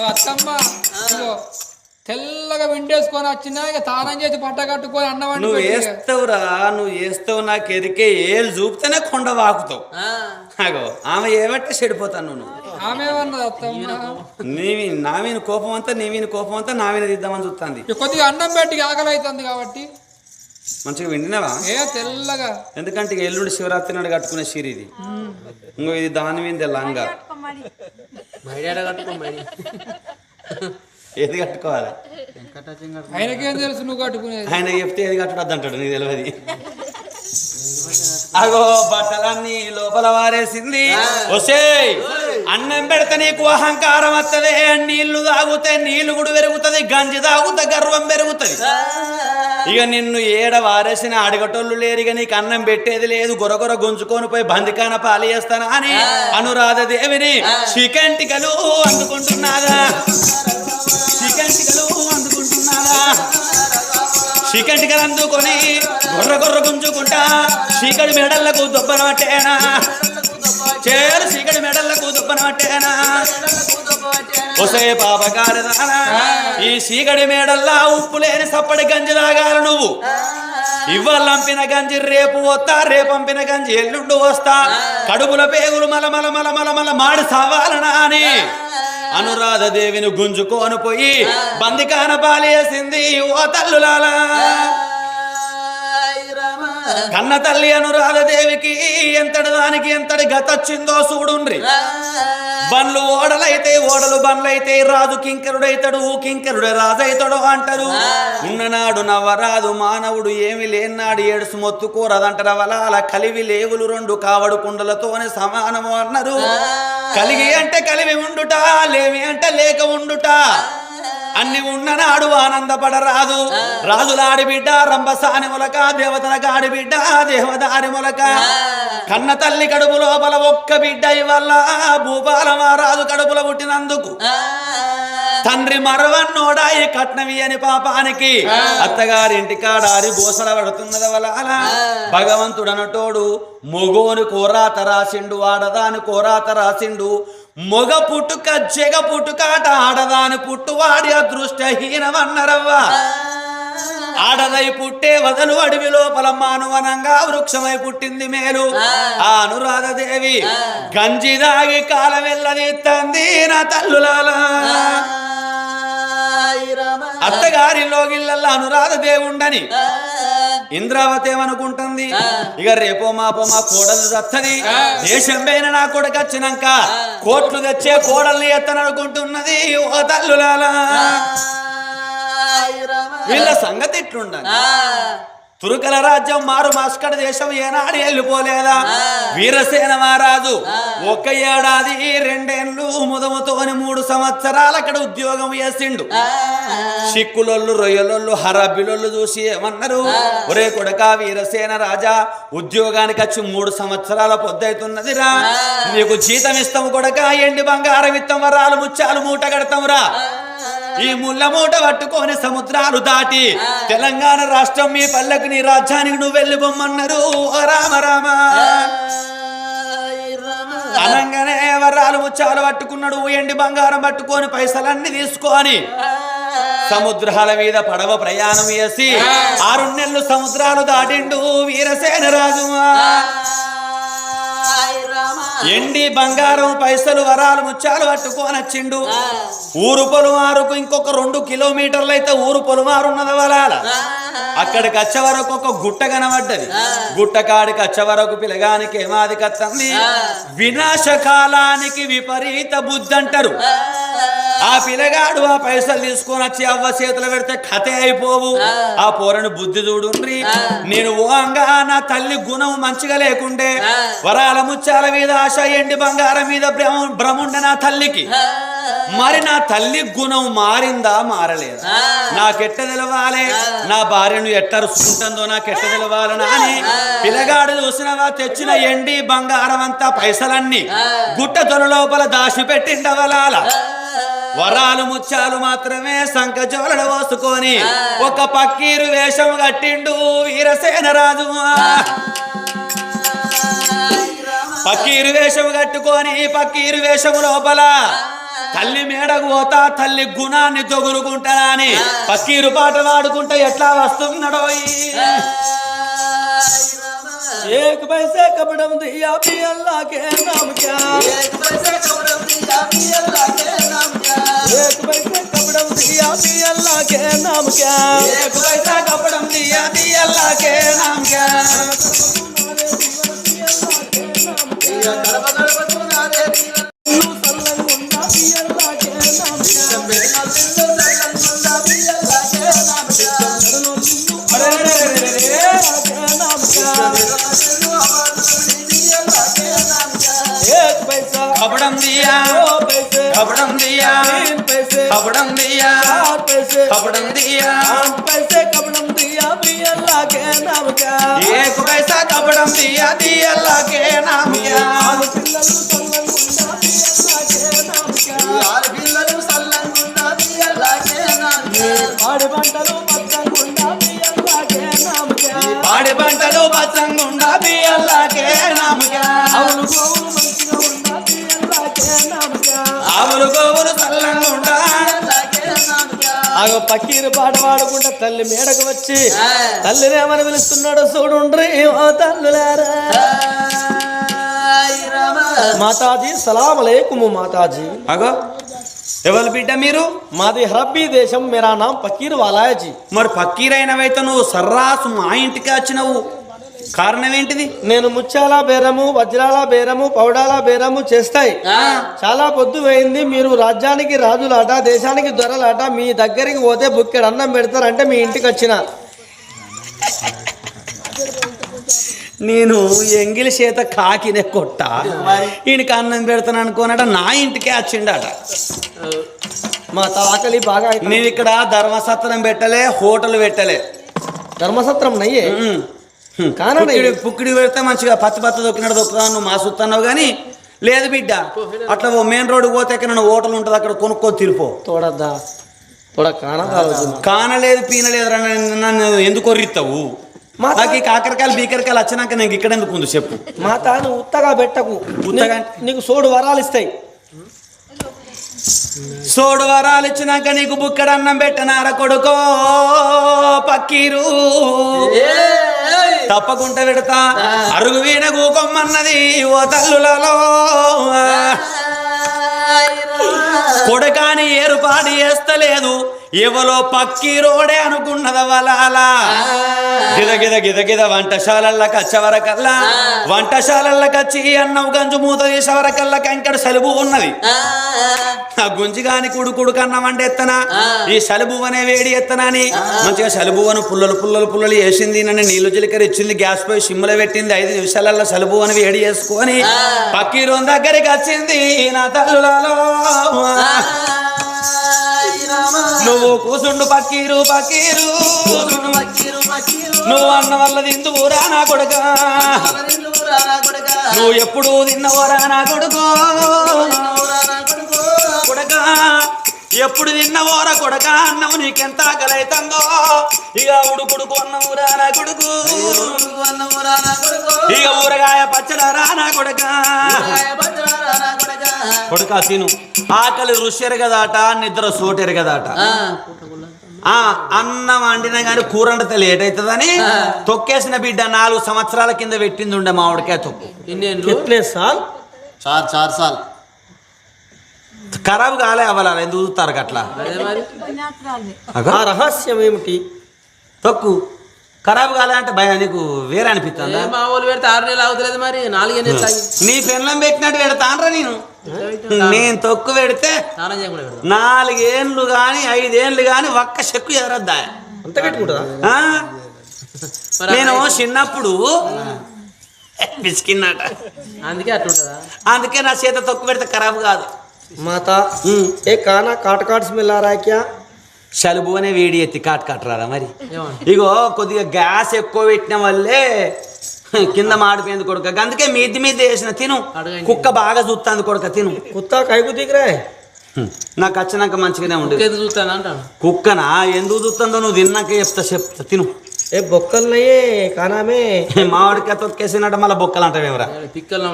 అత్తమ్మ తెల్లగా విండేసుకొని వచ్చినా ఇక తానం చేసి పట్ట కట్టుకొని అన్నం నువ్వు వేస్తావురా, నువ్వు వేస్తావు. నాకు ఎరికే ఏళ్ళు చూపితేనే కొండ వాకుతావు. అగో ఆమె ఏమంటే చెడిపోతాను. నువ్వు ఆమె ఏమన్నది అత్తమ్మ? నా మీద కోపం అంతా నీ మీద కోపం అంతా నా మీద ఇద్దామని చూస్తుంది. కొద్దిగా అన్నం పెట్టి ఆకలి అవుతుంది కాబట్టి మంచిగా విండినావా? ఏ తెల్లగా. ఎందుకంటే ఇక ఎల్లుండి శివరాత్రి నాడు కట్టుకునే చీర ఇది. ఇంకో ఇది దాని మీద లంగా. ఏది కట్టుకోవాలి? ఆయనకేం తెలుసు నువ్వు కట్టుకునేది? ఆయన చెప్తే ఏది కట్టడద్దు అంటాడు, నీకు తెలియదు. అగో బట్టలన్నీ లోపల వారేసింది. వసే అన్నం పెడితే నీకు అహంకారం వస్తుంది. నీళ్లు తాగుతే నీళ్లు కూడా పెరుగుతుంది, గంజి తాగుతే గర్వం పెరుగుతుంది. ఇక నిన్ను ఏడ వారేసిన అడగటోళ్ళు లేరు. ఇక నీకు అన్నం పెట్టేది లేదు. గొరగొర గుంజుకొని పోయి బందికాన పాలు చేస్తానా అని అనురాధదేవిని చికెంటికలు అందుకుంటున్నాదా? చికెంటికలు అందుకుంటున్నాదా? చీకటికలు అందుకొని గొర్ర గొర్ర గుంజుకుంటా చీకటి మెడళ్లకు దుబ్బన పట్టేనా? చేరు చీకటి మెడళ్లకు దుబ్బన పట్టేనా? ఒసే పాపకారదానా, ఈ చీకటి మేడల్లా ఉప్పు లేని సప్పటి గంజి తాగాల నువ్వు. ఇవ్వాలంపిన గంజి రేపు వస్తా, రేపంపిన గంజి ఎల్లుండు వస్తా. కడుపుల పేగులు మల మల మల మల మల మాడి సావాలనా అని అనురాధదేవిని గుంజుకోను పోయి బందికాన పాలేసింది. ఓ తల్లులాలా, కన్న తల్లి అనురాధదేవికి ఎంతటి దానికి ఎంతటి గతొచ్చిందో చూడుండ్రి. బండ్లు ఓడలైతే ఓడలు బండ్లైతే రాజు కింకరుడైతాడు, కింకరుడే రాజైతాడు అంటారు. ఉన్ననాడు నవ్వరాదు మానవుడు, ఏమి లేనాడు ఏడుసు మొత్తుకోరదంటారు. వలాల కలివి లేవులు రెండు కావడు కుండలతోనే సమానము అన్నారు. కలిగి అంటే కలివి ఉండుట, లేవి అంటే లేక ఉండుట. అన్ని ఉన్ననాడు ఆనందపడరాదు. రాజులాడి బిడ్డ రంభసాని మొలక, దేవతల గాడి బిడ్డ దేవదారి మొలక. కన్న తల్లి కడుపు లోపల ఒక్క బిడ్డ వల్ల భూపాల మహారాజు కడుపుల పుట్టినందుకు తండ్రి మరవన్నోడాయి కట్నవి అని పాపానికి అత్తగారింటి కాడారి బోసల పడుతున్నది. వలాల భగవంతుడనటోడు మొగోని కోరాత రాసిండు, ఆడదాని కోరాత రాసిండు. మొగ పుట్టుక జగ పుట్టుకాట, ఆడదాని పుట్టువాడి అదృష్టహీనమన్నరవ్వ. ఆడదై పుట్టే వదలు అడవి లోపల మానవనంగా వృక్షమై పుట్టింది మేలు. ఆ అనురాధదేవి గంజి దాగి కాలం వెళ్ళనిత్తంది నా తల్లులాలా. అత్తగారిలో గిళ్ళల్లా అనురాధదేవుండని ఇంద్రావతి ఏమనుకుంటుంది? ఇక రేపో మాపో మా కోడలు చత్తది, దేశం పైన నా కొడుకు వచ్చినాక కోట్లు తెచ్చే కోడల్ని ఎత్తననుకుంటున్నది. ఓ తల్లులాలా, వీళ్ళ సంగతి ఇట్లుండాలి. తురుకల రాజ్యం మారు మాస్కడ దేశం ఏనాడు వెళ్ళిపోలేదా? వీరసేన మహారాజు ఒక్క ఏడాది 2 ఏళ్ళు ముదముతోని 3 సంవత్సరాలు అక్కడ ఉద్యోగం చేసిండు. సిక్కులొల్లు రొయ్యలొల్లు హరబ్బిలొల్లు చూసి ఏమన్నారు? ఒరే కొడక వీరసేన రాజా, ఉద్యోగానికి వచ్చి 3 సంవత్సరాల పొద్దవుతున్నదిరా. నీకు జీతం ఇస్తాము కొడక, ఎండి బంగారం ఇస్తాం, వరాలు ముత్యాలు మూట కడతాంరా. ఈ ముళ్ళ మూట పట్టుకొని సముద్రాలు దాటి తెలంగాణ రాష్ట్రం మీ పల్లెకు నీ రాజ్యానికి నువ్వు వెళ్ళి బొమ్మన్నారు. రామ రామ అనంగానే వరాలు ముత్యాలు పట్టుకున్నాడు. ఎండి బంగారం పట్టుకొని పైసలన్నీ తీసుకొని సముద్రాల మీద పడవ ప్రయాణం చేసి 6 నెలలు సముద్రాలు దాటిండు వీరసేన రాజు. ఎండి బంగారం పైసలు వరాలు ముత్యాలు పట్టుకొని వచ్చిండు. ఊరు పొలుమారుకు ఇంకొక 2 కిలోమీటర్లు అయితే ఊరు పొలుమారున్నది. వలాల అక్కడికి వచ్చే వరకు ఒక గుట్ట కనబడ్డది. గుట్ట కాడికి వచ్చే వరకు పిలగానికి ఏమాది కత్తంది. వినాశకాలానికి విపరీత బుద్ధి అంటారు. ఆ పిల్లగాడు ఆ పైసలు తీసుకొని వచ్చి అవ్వ చేతులు పెడితే కథే అయిపోవు. ఆ పోరను బుద్ధి చూడుండ్రి. నేను ఓంగా నా తల్లి గుణం మంచిగా లేకుండే వరాల ముత్యాల మీద ఆశ, ఎండి బంగారం మీద భ్రముండ నా తల్లికి. మరి నా తల్లి గుణం మారిందా మారలేదా? నాకెట్ట తెలవాలే? నా భార్యను ఎట్టరుచుకుంటుందో నాకెట్ట తెలవాలని అని పిల్లగాడు చూసినవా తెచ్చిన ఎండి బంగారం అంతా పైసలన్నీ గుట్ట తొల లోపల దాచిపెట్టిండవలాల. వరాలు ముత్యాలు మాత్రమే సంకజోలడ పోసుకొని ఒక పక్కీరు వేషం కట్టిండు వీరసేన రాజు. పక్కీరు వేషం కట్టుకొని పక్కీరు వేషము లోపల తల్లి మేడకు పోతా తల్లి గుణాన్ని తొగులుకుంటానా అని పక్కీరు పాట పాడుకుంటా ఎట్లా వస్తున్నాడో एक पैसे कपड़म दिया भी अल्लाह के नाम क्या एक पैसे कपड़म दिया भी अल्लाह के नाम क्या एक पैसे कपड़म दिया भी अल्लाह के नाम क्या एक पैसा कपड़म दिया दी अल्लाह के नाम क्या खबड़म दिया खबड़म दिया खबड़म दिया खबड़म दिया पैसे कपड़म दिया भी अल्लाह के नाम क्या एक पैसा कपड़म दिया दी अल्लाह के नाम क्या పాడి పంటలు పచ్చంగుండా మీ అల్లాకే నామకే పాడి పంటలు పచ్చంగుండా మీ అల్లాకే నామకే అవును గోవులు మంచిగా ఉండా మీ అల్లాకే నామకే ఆవులు గోవులు చల్లంగుండా అల్లాకే నామకే ఆగో పకీరు పాట పాడుకుంటా తల్లి మేడకు వచ్చి తల్లిని ఏమని పిలుస్తున్నాడో చూడుండ్రి ఓ తల్లులారా మాతాజీ సలాం అలైకుము మాతాజీ అగో ఎవరు బిడ్డ మీరు మాది హరబ్బీ దేశం మేరా నామ్ పకీర్ వాలాయజీ మరి ఫకీరైనవైతే నువ్వు సర్రాసు మా ఇంటికి వచ్చినవు కారణం ఏంటిది నేను ముత్యాల బేరము వజ్రాల బేరము పౌడాల బేరము చేస్తాయి చాలా పొద్దు పోయింది మీరు రాజ్యానికి రాజులాట దేశానికి దొరలాట మీ దగ్గరికి పోతే బుక్కెడు అన్నం పెడతారంటే మీ ఇంటికి వచ్చిన నేను ఎంగిలి చేత కాకినే కొట్ట ఈయనకి అన్నం పెడతాను అనుకోనట నా ఇంటికే వచ్చిండట మా ఆకలి బాగా నేను ఇక్కడ ధర్మసత్రం పెట్టలే హోటల్ పెట్టలే ధర్మసత్రం నయ్యే పుక్కిడి పెడితే మంచిగా పత్తి దొక్కినట్టు దొక్కుతా నువ్వు మా సుత్తన్నావు కానీ లేదు బిడ్డ అట్లా మెయిన్ రోడ్డు పోతే ఎక్కడ హోటల్ ఉంటుంది అక్కడ కొనుక్కొని తిరిపో తోడద్దా తోడ కానలేదు పీనలేదు నన్ను ఎందుకు కొర్రిస్తావు మాకు కాకరకాయలు బీకరకాయలు వచ్చినాక నాకు ఇక్కడ ఎందుకు ఉంది చెప్పు మా తాను ఉత్తగా పెట్టకు ఉత్తగా నీకు సోడు వరాలు ఇస్తాయి సోడు వరాలు ఇచ్చినాక నీకు బుక్కడు అన్నం పెట్టనార కొడుకో పక్కీరు తప్పకుండా పెడతా అరుగు వీణ గూకొమ్మన్నది ఓ తల్లులలో కొడకాని ఏరుపాటు చేస్తలేదు ఎవలో పక్కీరోడే అనుకున్నదవలాలా గిద గిద గిద గిద వంటశాలకి వచ్చేవరకల్లా వంటశాలకి వచ్చి అన్నం గంజు మూత చేసేవరకల్లా కంకడ సలుబు ఉన్నది ఆ గుంజిగాని కుడుకుడు కన్నం అంటే ఎత్తనా ఈ సలుబు అనే వేడి ఎత్తనా అని మంచిగా సలుబు అని పుల్లలు వేసింది నన్ను నీళ్లు జీలకర్ర ఇచ్చింది గ్యాస్ పోయి సిమ్లో పెట్టింది 5 నిమిషాలలో సలుబు అని వేడి చేసుకొని పక్కీరు దగ్గరికి వచ్చింది నా తల్లులలో నువ్వు కూసుండు పక్కీరు నువ్వు అన్న వల్ల తిందువురా నా కొడుక నువ్వు ఎప్పుడు తిన్నవరా నా కొడుకు కొడక ఎప్పుడు తిన్నవోరా కొడక అన్నము నీకెంత ఆకలైతుందో ఇక ఉడుకుడుకు అన్నవురా నా కొడుకు ఇక ఊరగాయ పచ్చడారా నా కొడక కొడుక తిను ఆకలి రుషెరు కదాట నిద్ర సోటెరు కదాట అన్నం వండినా కానీ కూర వండితే లేట్ అవుతుందని తొక్కేసిన బిడ్డ 4 సంవత్సరాల కింద పెట్టింది ఉండే మామిడికాయ తొక్కు చార్ సాల్ ఖరాబ్ కాలే అవ్వాలి ఎందుకు చూస్తారు అట్లా రహస్యం ఏమిటి తొక్కు ఖరాబ్ కాలే అంటే భయ నీకు వేరే అనిపిస్తుంది మా ఊళ్ళు పెడితే 6 నెలలు అవుతలేదు మరి 4 నెలలు నీ పెన్నం పెట్టినట్టు పెడతానరా నేను తొక్కు పెడితే 4 ఏళ్ళు కానీ 5 ఏళ్ళు కానీ ఒక్క చెక్కు ఎదరద్దా అంత పెట్టుకుంటా నేను చిన్నప్పుడు బిస్కిన్నట అందుకే అట్లుంటదా అందుకే నా చేత తొక్కు పెడితే ఖరాబ్ కాదు మాతా ఏ కానా కాట్ కాట్ స్మెల్ ఆ రా క్యా సలుబు అనే వేడి ఎత్తి కాటరాదా మరి ఇగో కొద్దిగా గ్యాస్ ఎక్కువ పెట్టిన వల్లే కింద మాడిపోయింది కొడుక అందుకే మీది వేసిన తిను కుక్క బాగా చూస్తుంది కొడుక తిను కుత్తా కైకు దిగరా నాకు వచ్చినాక మంచిగానే ఉండదు చూస్తాను అంటాను కుక్కనా ఎందుకు చూస్తుందో నువ్వు తిన్నాక చెప్తా తిను ఏ బొక్కలు నయ్యే కానామే మామిడికాయ తొక్కేసినట్టు మళ్ళీ బొక్కలు అంటావేమరా పిక్కలు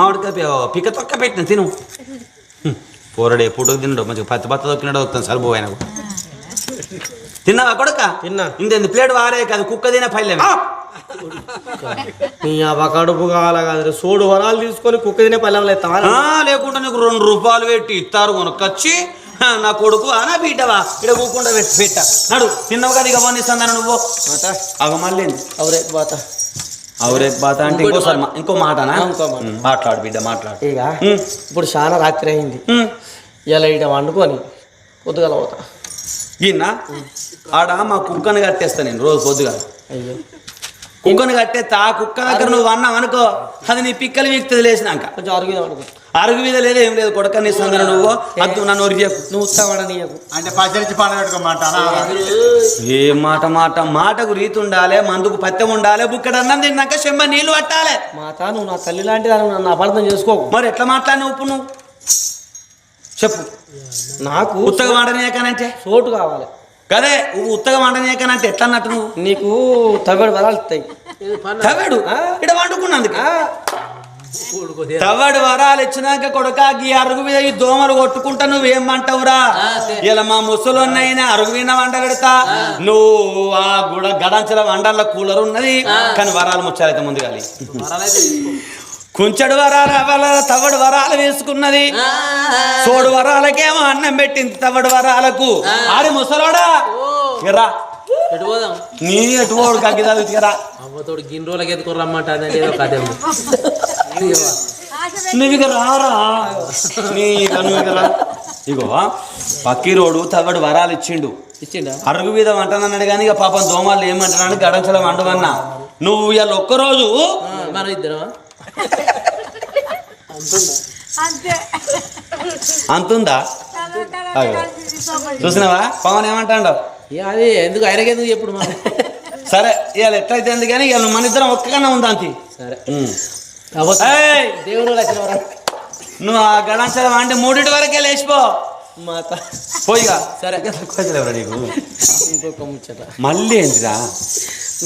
మామిడికాయ పిక్క తొక్క పెట్టిన తిను పోరడే పుట్టుకు తిన్నాడు మంచిగా పత్తి పత్త దొక్కినాడు వస్తాను సరుపు ఆయన తిన్నావా కొడుక తిన్నా. ఇంత ప్లేట్ వారే కాదు కుక్క తినే పల్లె నీ అవ్వ కడుపు కావాలా కాదు సోడు వరాలు తీసుకొని కుక్క తినే పల్లెంలో ఎత్తావా లేకుంటే నీకు ₹2 పెట్టి ఇస్తారు కొనుక్కొచ్చి నా కొడుకు అనా బీటవా ఇక్కడ కూకుండా పెట్ట నడు తిన్నావు కదా ఇక పోనిస్తాను నువ్వు అగ మళ్ళీ అవరే బాత అవరే బాత అంటే ఇంకోసారి ఇంకో మాటనా మాట్లాడు బిడ్డ మాట్లాడు ఇక ఇప్పుడు చాలా రాత్రి అయింది ఇలా ఇట వండుకొని పొద్దుగల పోతా గిన్నా ఆడ మా కుక్కను కట్టేస్తా నేను రోజు పొద్దుగా అయ్యో కుక్కను కట్టేస్తా ఆ కుక్క దగ్గర నువ్వు అన్నావు అనుకో అది నీ పిక్కలు వీక్తుంది లేచినాక కొంచెం అరుగుదా వండుకో అరుగు మీద లేదు ఏం లేదు కొడక నీ సంగన నువ్వు అద్దు నన్ను ఒరిగేకు నువ్వు ఉత్సాహపడనీయకు అంటే పచ్చడిచి పండుగ పెట్టుకోమంటారా ఏ మాటకు రీతి ఉండాలి మందుకు పత్తెం ఉండాలి బుక్కడు అన్నం తిన్నాక చెంబ నీళ్లు పట్టాలి మాత నువ్వు నా తల్లి లాంటి దాన్ని నన్ను అపార్థం చేసుకోకు మరి ఎట్లా మాట్లాడినావు ఇప్పుడు నువ్వు చెప్పు నాకు ఉత్తగ వండనీయకనంటే చోటు కావాలి కదే ఉత్తగ వండనీయకనంటే ఎట్లా అన్నట్టు నువ్వు నీకు తవ్వడు వరాలు ఇస్తాయి తవ్వాడు ఇక్కడ వండుకున్నందుకు తవ్వాడు వరాలు ఇచ్చినాక కొడుక ఈ అరుగు మీద ఈ దోమలు కొట్టుకుంటా నువ్వేమంటావురా ఇలా మా ముసలోన్నైనా అరుగు మీద వండ పెడతా నువ్వు ఆ గడంచల వండల కూలర్ ఉన్నది కానీ వరాలు ముచ్చారైతే ముందు కాలి కుంచెడు వరాలు అవల తవ్వడు వరాలు వేసుకున్నది సోడు వరాలకేమో అన్నం పెట్టింది తవ్వడు వరాలకు ఆడి ముసలోడా రా ఎటు పోదాం నీ ఎటువోడు కగ్గిదా రా అవ్వతోడు గిన్ని రోజులకి ఎత్తుకొని రమ్మంటే ఏదో కథ నువ్వు ఇక రారా నువ్వు ఇక రా ఇగో పక్కీరోడు తవ్వడు వరాలు ఇచ్చిండు ఇచ్చిండా అరుగు మీద వంటనన్నాడు కానీ ఇక పాపం దోమలు ఏమంటున్నాడు గడంచల వండవన్నా నువ్వు ఇవాళ ఒక్కరోజు మనం ఇద్దరమా అంతుందా చూసినావా పవన్ ఏమంటాడు అది ఎందుకు ఆయనకెందుకు ఎప్పుడు మనం సరే ఇవాళ ఎట్లయితే ఎందుకు కానీ ఇవాళ మన ఇద్దరం ఒక్కగానే ఉందా అంతి సరే ఏయ్, దేవుడు వచ్చిన నువ్వు ఆ గడంచల వండి 3 వరకే లేచిపో మాత పోయిగా సరే నీకు ఇంకొక ముచ్చట మళ్ళీ ఏంటిరా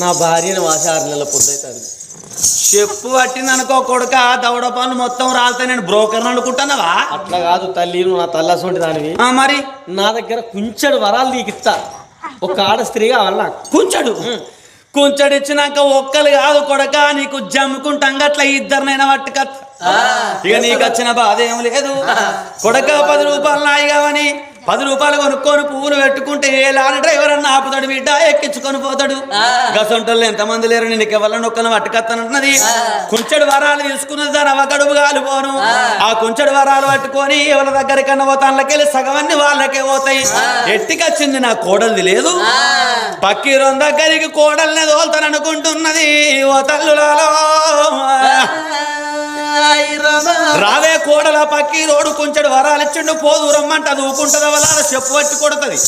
నా భార్యను వాస 6 నెలల పొద్దువుతుంది చెప్పు పట్టింది అనుకో కొడుక దవడ పనులు మొత్తం రాలితే నేను బ్రోకర్ అనుకుంటున్నావా అట్లా కాదు తల్లి నువ్వు నా తల్లి అసొంటి దానివి మరి నా దగ్గర కుంచెడు వరాలు నీకు ఇస్తా ఒక ఆడ స్త్రీ కావాలి నాకు కుంచెడు ఇచ్చినాక ఒక్కలు కాదు కొడక నీకు జమ్ముకుంటాం అట్లా ఇద్దరినైనా పట్టుకత్త ఇక నీకు వచ్చిన బాధ ఏం లేదు కొడక 10 రూపాయలు నాయి కావని 10 రూపాయలు కొనుక్కొని పువ్వులు పెట్టుకుంటే ఏ లారీ డ్రైవర్ అన్న ఆపుతాడు బిడ్డ ఎక్కించుకొని పోతాడు గసంటోళ్ళు ఎంతమంది లేరు నేను ఎవరిని ఒక్కను పట్టుకత్తనున్నది కుంచెడు వరాలు తీసుకున్నది దాని అవగడుపు కాలిపోను ఆ కుంచెడు వరాలు పట్టుకొని ఎవరి దగ్గరికన్నా పోతాళ్ళకెళ్ళి సగవన్నీ వాళ్ళకే పోతాయి ఎట్టికొచ్చింది నా కోడలిది లేదు పక్కీరం దగ్గరికి కోడల్ని తోలుతాననుకుంటున్నది ఓ తల్లులలో రావే కోడల పక్కి రోడ్డు కొంచెడు వరాలు ఇచ్చిండు పోదు రమ్మంట అది ఊకుంటది వల్ల చెప్పు పట్టి కొడుతుంది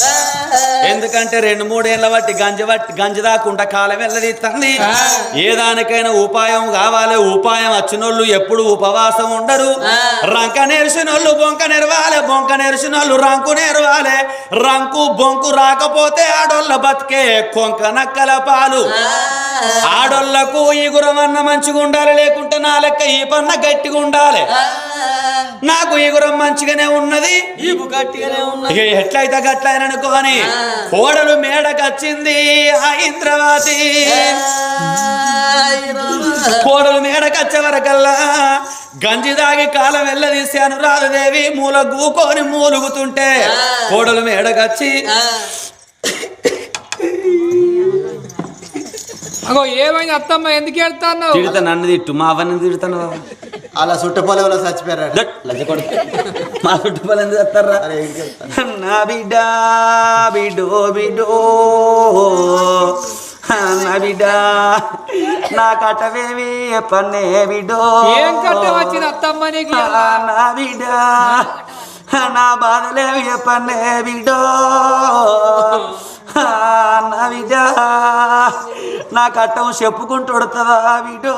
ఎందుకంటే 2-3 ఏళ్ళ బట్టి గంజి దాకుండా కాలం వెళ్ళదీస్తుంది ఏ దానికైనా ఉపాయం కావాలి ఉపాయం వచ్చినోళ్ళు ఎప్పుడు ఉపవాసం ఉండరు రంక నెరిసినోళ్ళు బొంక నెరవాలి బొంక నెరిసినోళ్ళు రంకు నెరవాలి రంకు బొంకు రాకపోతే ఆడోళ్ళ బతికే కొంక నక్కల పాలు ఆడోళ్లకు ఈ గురమన్న మంచిగా ఉండాలి లేకుంటే నా లెక్క ఈ పన్న గట్టిగా ఉండాలి నాకు ఈ గురం మంచిగానే ఉన్నది ఈపు గట్టిగానే ఉన్నది ఇక ఎట్లయితే గట్లయిన అనుకోని కోడలు మేడకొచ్చింది ఆ ఇంద్రవతి కోడలు మేడకొచ్చే వరకల్లా గంజి దాగి కాలం వెళ్ళదీసి అనురాధదేవి మూల గూకొని మూలుగుతుంటే కోడలు మేడకొచ్చి అగో ఏమైంది అత్తమ్మ ఎందుకు ఏడుతున్నావు తిడతా నన్ను తిట్టు మా అవన్నీ తిడతాను అలా చుట్టపల్లెలో చచ్చిపోయారు మా చుట్టుపక్కల ఎందుకు చెప్తారా నా బిడ్డ బిడ్డో బిడ్డో నా బిడ్డ నా కట్టవేమి పన్నే బిడ్డో ఏం కట్ట వచ్చింది అత్తమ్మ నీకు నా బిడ్డ నా బాధలేవి పన్నే బిడ్డో నా బిడ్డ నా కట్టం చెప్పుకుంటుందా బిడ్డో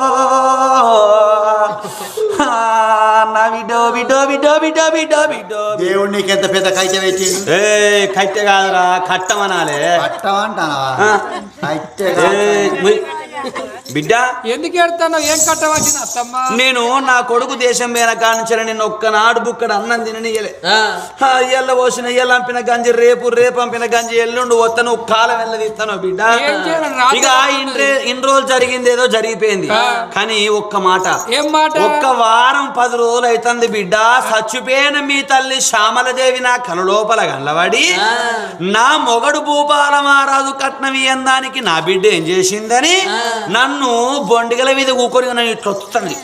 నా బిడ్డో బిడ్డో బిడ్డో బిడ్డో బిడ్డో బిడ్డో దేవుడు నీకు ఎంత పెద్ద కైతే పెట్టిండు ఏ కట్టె కాదురా కట్టం అనాలే కట్టం అంటానా కట్టె బిడ్డ ఎందుకు ఏడుతాను ఏం కట్టవచ్చింది అత్తమ్మ నేను నా కొడుకు దేశం మీద కానించిన నేను ఒక్కనాడు బుక్కడు అన్నం తిననియలే ఇయ్యల్ల పోసిన ఇయ్యల పంపిన గంజి రేపు పంపిన గంజి ఎల్లుండి వస్తాను కాలం వెళ్ళదిస్తాను బిడ్డ ఏం చేయాలి రాత్రి ఇక ఇన్ని రోజులు జరిగింది ఏదో జరిగిపోయింది కానీ ఒక్క మాట ఏం మాట ఒక్క వారం 10 రోజులు అవుతుంది బిడ్డ చచ్చిపోయిన మీ తల్లి శ్యామలదేవి నా కలలోపల గల్లవాడి నా మొగడు భూపాల మహారాజు కట్నం ఇయ్యందానికి నా బిడ్డ ఏం చేసిందని నన్ను బొండిగల మీద ఊకొని ఇట్లా వస్తుంది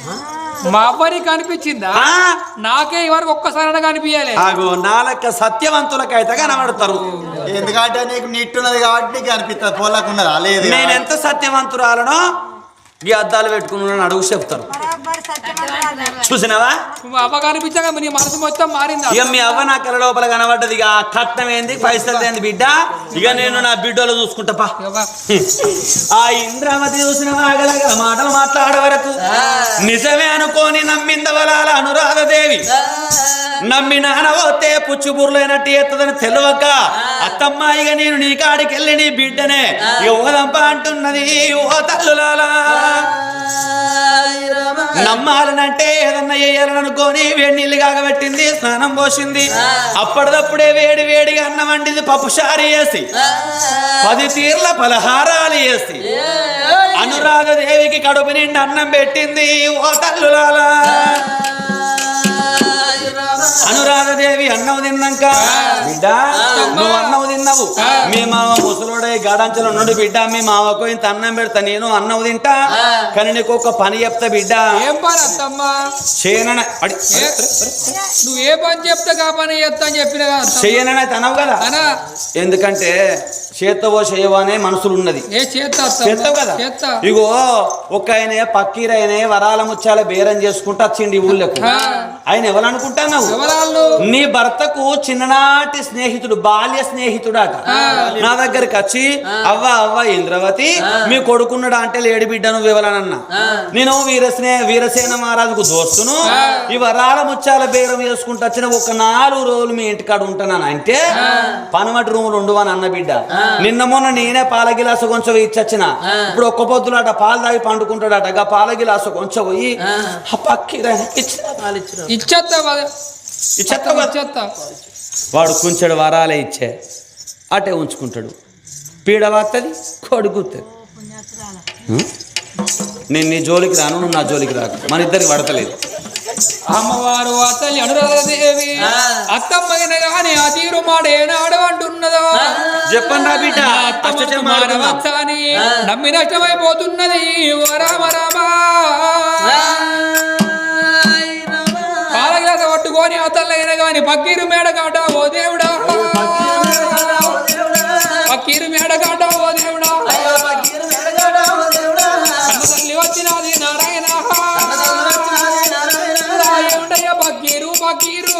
మా అవ్వని కనిపించిందా నాకే ఇవరకు ఒక్కసారి కనిపించాలి ఆగో నా లెక్క సత్యవంతులకైతే కనబడతారు ఎందుకంటే నీకు నిట్టున్నది కాబట్టి నీకు అనిపిస్తుంది పోలాకున్నది లేదు నేను ఎంత సత్యవంతురాలనో ఈ అద్దాలు పెట్టుకున్నాను అడుగు చెప్తారు చూసినావా మా అవ్వ కనిపించాక నీ మనసు మొత్తం మారిందా ఇక మీ అవ్వ నా కళ్ళ లోపల కనబడ్డది ఇక కట్నం ఏంది పైసలు ఏంది బిడ్డ ఇక నేను నా బిడ్డలో చూసుకుంటా ఆ ఇంద్రావతి చూసినవా గలగల మాటలు మాట్లాడే వరకు నిజమే అనుకోని నమ్మిందవలాల అనురాధదేవి నమ్మి నానవోతే పుచ్చుబుర్లైనట్టు ఎత్తదని తెలియక అత్తమ్మ ఇక నేను నీ కాడికి వెళ్ళి నీ బిడ్డనే ఇక ఓదంప అంటున్నది ఓ తల్లులాలా నమ్మాలనంటే ఏదన్నా చేయాలని అనుకోని వేడి నీళ్ళు కాగబెట్టింది స్నానం పోసింది అప్పటిదప్పుడే వేడి వేడిగా అన్నం వండింది పప్పుచారు వేసి 10 తీర్ల పలహారాలు వేసి అనురాధదేవికి కడుపు నిండి అన్నం పెట్టింది ఓ తల్లులాలా అనురాధదేవి అన్నం తిన్నాక బిడ్డ నువ్వు అన్నం తిన్నావు మీ మామ ముసలుడే గాడంచలో నుండి బిడ్డ మీ మామకు ఇంత అన్నం పెడతా నేను అన్నం తింటా కానీ నీకు ఒక పని చెప్తా బిడ్డ ఏం పని అత్తమ్మ చేయనని నువ్వు ఏ పని చెప్తా కా పని చేస్తా అని చెప్పిన చేయనని అనవు కదా ఎందుకంటే చేత్తవో చేయవో అనే మనసులు ఉన్నది చేస్తావు కదా ఇగో ఒక ఆయన పక్కీరైన వరాల ముచ్చాల బేరం చేసుకుంటూ వచ్చిండి ఈ ఊళ్ళకు ఆయన ఎవరనుకుంటున్నావు నీ భర్తకు చిన్ననాటి స్నేహితుడు బాల్య స్నేహితుడాట నా దగ్గరికి వచ్చి అవ్వ ఇంద్రవతి మీ కొడుకున్నాడా అంటే లేడి బిడ్డ నువ్వు ఎవరనన్నా నేను వీరసేన మహారాజుకు దోస్తును ఈ వరాల ముచ్చాల బేరం చేసుకుంటూ వచ్చిన ఒక 4 రోజులు మీ ఇంటికాడ ఉంటున్నాను అంటే పనమటి రూములు ఉండవని అన్న బిడ్డ నిన్న మొన్న నేనే పాల గిలాసు కొంచెం ఇచ్చొచ్చిన ఇప్పుడు ఒక్క పొద్దులాట పాలు తాగి పండుకుంటాడట పాల గిలాసు కొంచెం పోయి వాడు కొంచెడు వరాలే ఇచ్చే అటే ఉంచుకుంటాడు పీడ వస్తుంది కొడుకుతుంది నేను నీ జోలికి రాను నువ్వు నా జోలికి రాకు మన ఇద్దరికి పడతలేదు అమ్మవారు అతల్లి అనురాధదేవి అత్తమ్మగిన గాని ఆ తీరు మాడేనాడు అంటున్నదా చెప్పండి బిడ్డ అని నమ్మి నష్టమైపోతున్నది ఓ రామ రామ పాలగిలాస పట్టుకొని అతల్లైన గాని పక్కీరు మేడగాట ఓ దేవుడా పక్కీరు మేడగాట ఓ దేవుడా తల్లి వచ్చినది నారాయణ పక్కీరు పక్కీరు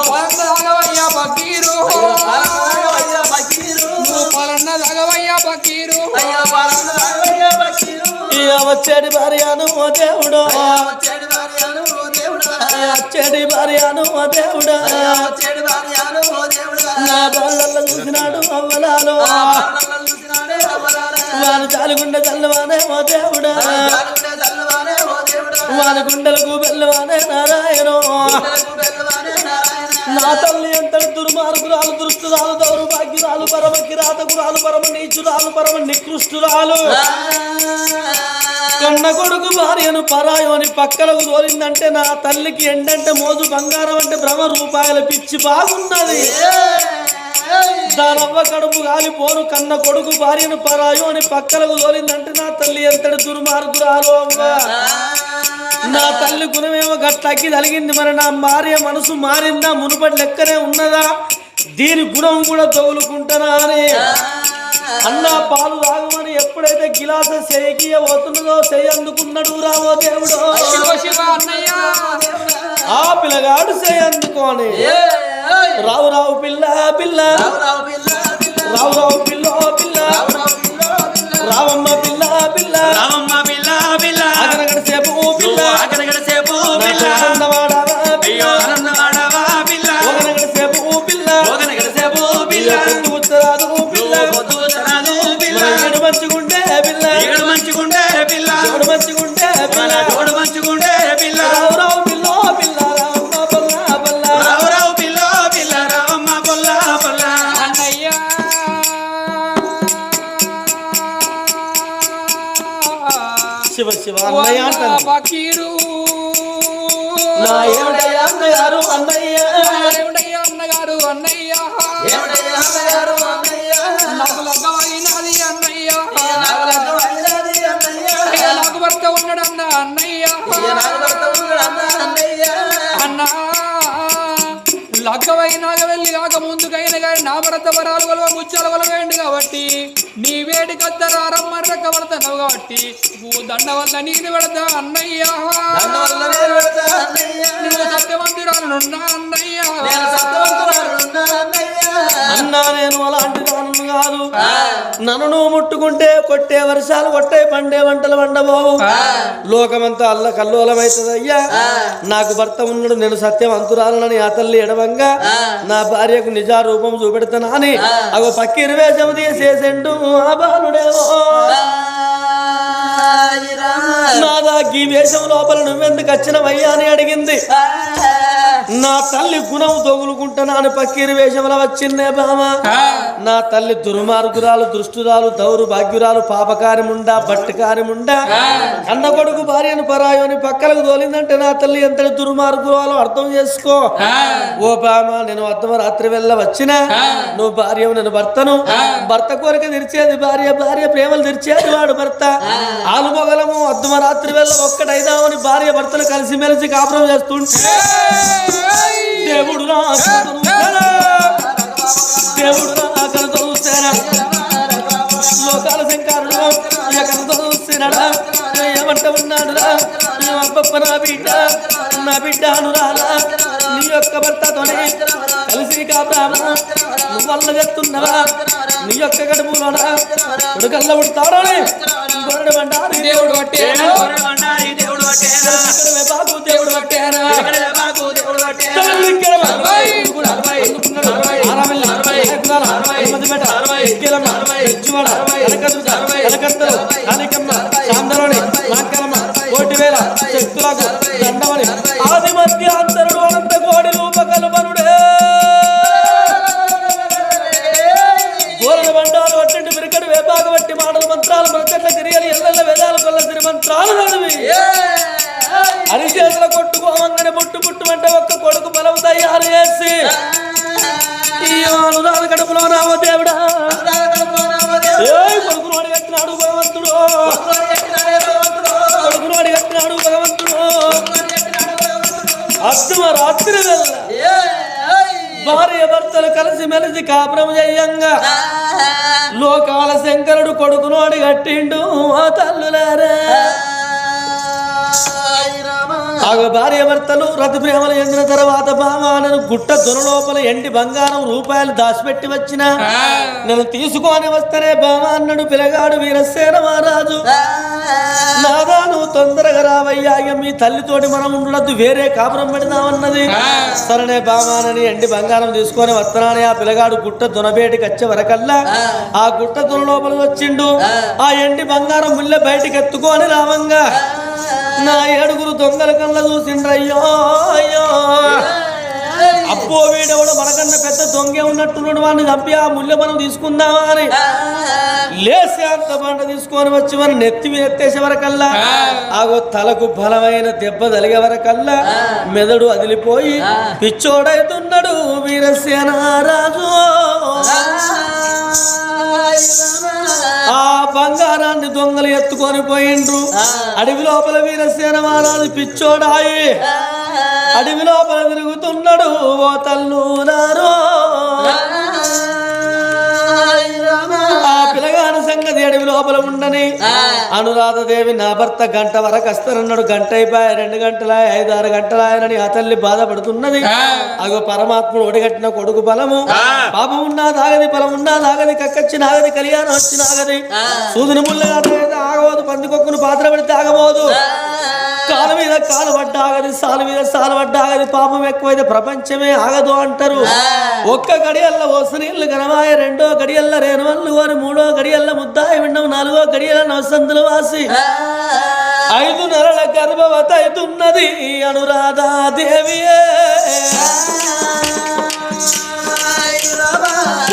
పలన్నదగవయ్యా పక్కీరు పలన్నదగవయ్యా పక్కీరు వచ్చేది భార్యను ఓ దేవుడు వచ్చేది భార్యను ఓ దేవుడా నా బాళ్ళల్లో చూసినాడు అవ్వలాలు వారు చాలుగుండ చల్లవానే ఓ దేవుడా వారి గుండెలకు బెల్లవానే నారాయణో నా తల్లి ఎంత దుర్మార్గురాలు దుస్తురాలు దౌర్భాగ్యురాలు పరమ కిరాతకురాలు పరమ నీచురాలు పరమ నికృష్టురాలు కన్న కొడుకు భార్యను పరాయోని పక్కలకు తోలిందంటే నా తల్లికి ఎండంటే మోజు బంగారం అంటే భ్రమ రూపాయల పిచ్చి బాగున్నది దానవ్వ కడుపు గాలిపోను కన్న కొడుకు భార్యను పరాయో అని పక్కలకు తోలిందంటే నా తల్లి ఎంతటి దుర్మార్గురాలు అవ్వ నా తల్లి గుణమేమో గట్టకి తలిగింది మరి నా భార్య మనసు మారిందా మునుపటి లెక్కనే ఉన్నదా దీని గుణం కూడా తగులుకుంటానా అని అన్న పాలు తాగమని ఎప్పుడైతే గిలాస సేకియ పోతున్నదో అందుకున్నాడు రావో దేవుడు ఆ పిల్లగాడు అందుకోని రావు రావు పిల్ల పిల్ల రావు రావు పిల్ల పిల్ల రావమ్మ పిల్ల పిల్ల రామమ్మ పిల్ల పిల్ల అగరగడసేపు పిల్ల అగరగడసేపు పిల్ల ఆనందవాడవా అయ్యో ఆనందవాడవా పిల్ల ఒగనగడసేపు పిల్ల ఒగనగడసేపు పిల్ల పొద్దు ఉత్తరాదు పిల్ల పొద్దు ఉత్తరాదు పిల్ల ఎడమంచు అన్నయ్య అంటాను. పకీరు నా ఏమిటయ్యా అన్నగారు అన్నయ్య ఏమిటయ్యా అన్నగారు అన్నయ్య ఏమిటయ్యా అన్నగారు అన్నయ్య? నాకు లగ్గమైనది అన్నయ్య నాకు లగ్గమైనది అన్నయ్య. నాకు భర్త ఉన్నాడు అన్న అన్నయ్య నాకు భర్త ఉన్నాడు అన్న అన్నయ్య. అన్నా లగ్గమైనాక వెళ్ళి కాక ముందుకైనా కానీ నా భర్త వరాలు వలవ ముచ్చాల వలవేండు కాబట్టి నీ వేడి కద్దరా రమ్మర్రక్క పడతావు కాబట్టి నువ్వు దండ వల్ల నీది పెడతా అన్నయ్య అందువల్ల నేను పెడతా అన్నయ్య. నువ్వు సత్యవంతురాలున్నా అన్నయ్య నేను సత్యవంతురాలున్నా అన్నయ్య. అన్నా నేను అలాంటి దాను కాదు. నన్ను నువ్వు ముట్టుకుంటే కొట్టే వర్షాలు కొట్టే పండే వంటలు వండబోవు. లోకమంతా అల్ల కల్లోలమైతుంది అయ్యా. నాకు భర్త ఉన్నాడు, నేను సత్యవంతురాలని ఆ తల్లి ఎడవంగా నా భార్యకు నిజా రూపం చూపెడతానా అని అగో పక్కిరి వేషం తీసేసెండు ఆ బాలుడేమో. నాదా ఈ వేషం లోపల నువ్వెందుకు వచ్చినవయ్యా అని అడిగింది. నా తల్లి గుణం తగులుకుంటున్నాను పక్కిరి వేషంలో వచ్చిందే బామ. నా తల్లి దుర్మార్గురాలు దుష్టురాలు దౌర్భాగ్యురాలు పాపకార్యముండా బట్టకార్యముండా అన్న కొడుకు భార్యను పరాయోని పక్కలకు తోలిందంటే నా తల్లి ఎంతటి దుర్మార్గురాలు అర్థం చేసుకో. ఓ బామ నేను అర్ధరాత్రి వెళ్ళ వచ్చినా నువ్వు భార్య నేను భర్తను. భర్త కోరిక తీర్చేది భార్య, భార్య ప్రేమలు తీర్చేది వాడు భర్త. ఆలుమొగలము అర్ధరాత్రి వెళ్ళ ఒక్కటైదామని భార్య భర్తలు కలిసిమెలిసి కాపురం చేస్తుంటే దేవుడు నా దేవుడు నా కనుతో చూస్తారా లోకాల శంకరుడు కనుతో చూస్తున్నాడా ఏమంట ఉన్నాడురా అబ్బప్ప నా బిడ్డ అనురాలా నీ యొక్క భర్తతోనే కలిసి కాపురామా నువ్వు వల్ల చెప్తున్నావా నీ యొక్క గడుపులోనా ఉడకల్ల ఉడతాడని గొర్రెడు బండారి దేవుడు పట్టేనా బాబు దేవుడు పట్టేనా ఆది మధ్యాంతరుడు అనంత కోడి రూపకల్పనుడే గోరల బండాలు అట్టండి విరకడు వేపాక బట్టి మాటలు మంత్రాలు మనకట్ల గిరియలు ఎల్లెల్ల వేదాలు కొల్ల సిరి మంత్రాలు చదివి అరిచేతుల కొట్టుకోమంగానే పుట్టు పుట్టుమంటే ఒక్క కొడుకు బలం తయారు చేసి ఈ అనురాధ కడుపులో రామో దేవుడా కొడుకునోడి కట్టినాడు భగవంతుడు కొడుకునోడి కట్టినాడు భగవంతుడు అర్ధరాత్రి వెళ్ళ భార్య భర్తలు కలిసి మెలిసి కాపురం చెయ్యంగా లోకాల శంకరుడు కొడుకునోడి కట్టిండు ఆ తల్లులారా. భార్య భర్తలు రతి ప్రేమలు ఎందిన తర్వాత బామానను గుట్ట దొర లోపల ఎండి బంగారం రూపాయలు దాచిపెట్టి వచ్చిన నన్ను తీసుకొని వస్తేనే బామా అన్నాడు పిల్లగాడు వీరసేన మహారాజు. నాదా నువ్వు తొందరగా రావయ్యా, మీ తల్లితోటి మనం ఉండొద్దు వేరే కాపురం పెడదామన్నది. సరేనే బామానని ఎండి బంగారం తీసుకొని వస్తున్నానే ఆ పిల్లగాడు గుట్ట దొనబేటికి వచ్చే వరకల్లా ఆ గుట్ట దొన లోపల వచ్చిండు. ఆ ఎండి బంగారం ముళ్ళ బయటికి ఎత్తుకొని రావంగా నా ఏడుగురు దొంగల కళ్ళ చూసిండ్రయ్యో అయ్యో. అబ్బో వీడెవడో మనకన్నా పెద్ద దొంగే ఉన్నట్టున్నాడు, వాడిని చంపి ఆ ముళ్ళ మనం తీసుకుందామా అని లేసి అంత బండ తీసుకొని వచ్చి మన నెత్తి మీద ఎత్తేసే వరకల్లా ఆగో తలకు బలమైన దెబ్బ తలిగే వరకల్లా మెదడు అదిలిపోయి పిచ్చోడైతున్నాడు వీరసేన రాజు. ఆ బంగారాన్ని దొంగలు ఎత్తుకొని పోయిండ్రు. అడవి లోపల వీరసేన మహారాజు పిచ్చోడాయి అడవి లోపల తిరుగుతున్నాడు. ఓ తల్లులారో ఆ పిల్లగాని సంగతి అడవి లోపల ఉండని అనురాధదేవి నా భర్త గంట వరకు వస్తారన్నాడు. గంట అయిపోయి 2 గంటలాయ 5-6 గంటలాయనని ఆ తల్లి బాధపడుతున్నది. అగో పరమాత్ముడు ఒడిగట్టిన కొడుకు బలము పాపం ఉన్నా తాగది బలం ఉన్నా తాగది కక్కచ్చి నాగది కళ్యాణం వచ్చి నాగది సూదిని ముళ్ళగా ఆగబోదు పందికొక్కును పాత్ర పెడితే ఆగబోదు కాలు మీద కాలు పడ్డాగది సాలు మీద సాలు పడ్డాగది పాపం ఎక్కువైతే ప్రపంచమే ఆగదు అంటారు. ఒక్క గడియల్ల ఓస నీళ్లు గనమాయ, 2వ గడియల్ల రేణువల్లు వారి, 3వ గడియల్ల ముద్దాయి విండం, 4వ గడియల్ల నవసంతులు వాసి 5 నెలల గర్భవతి అవుతున్నది అనురాధాదేవియే.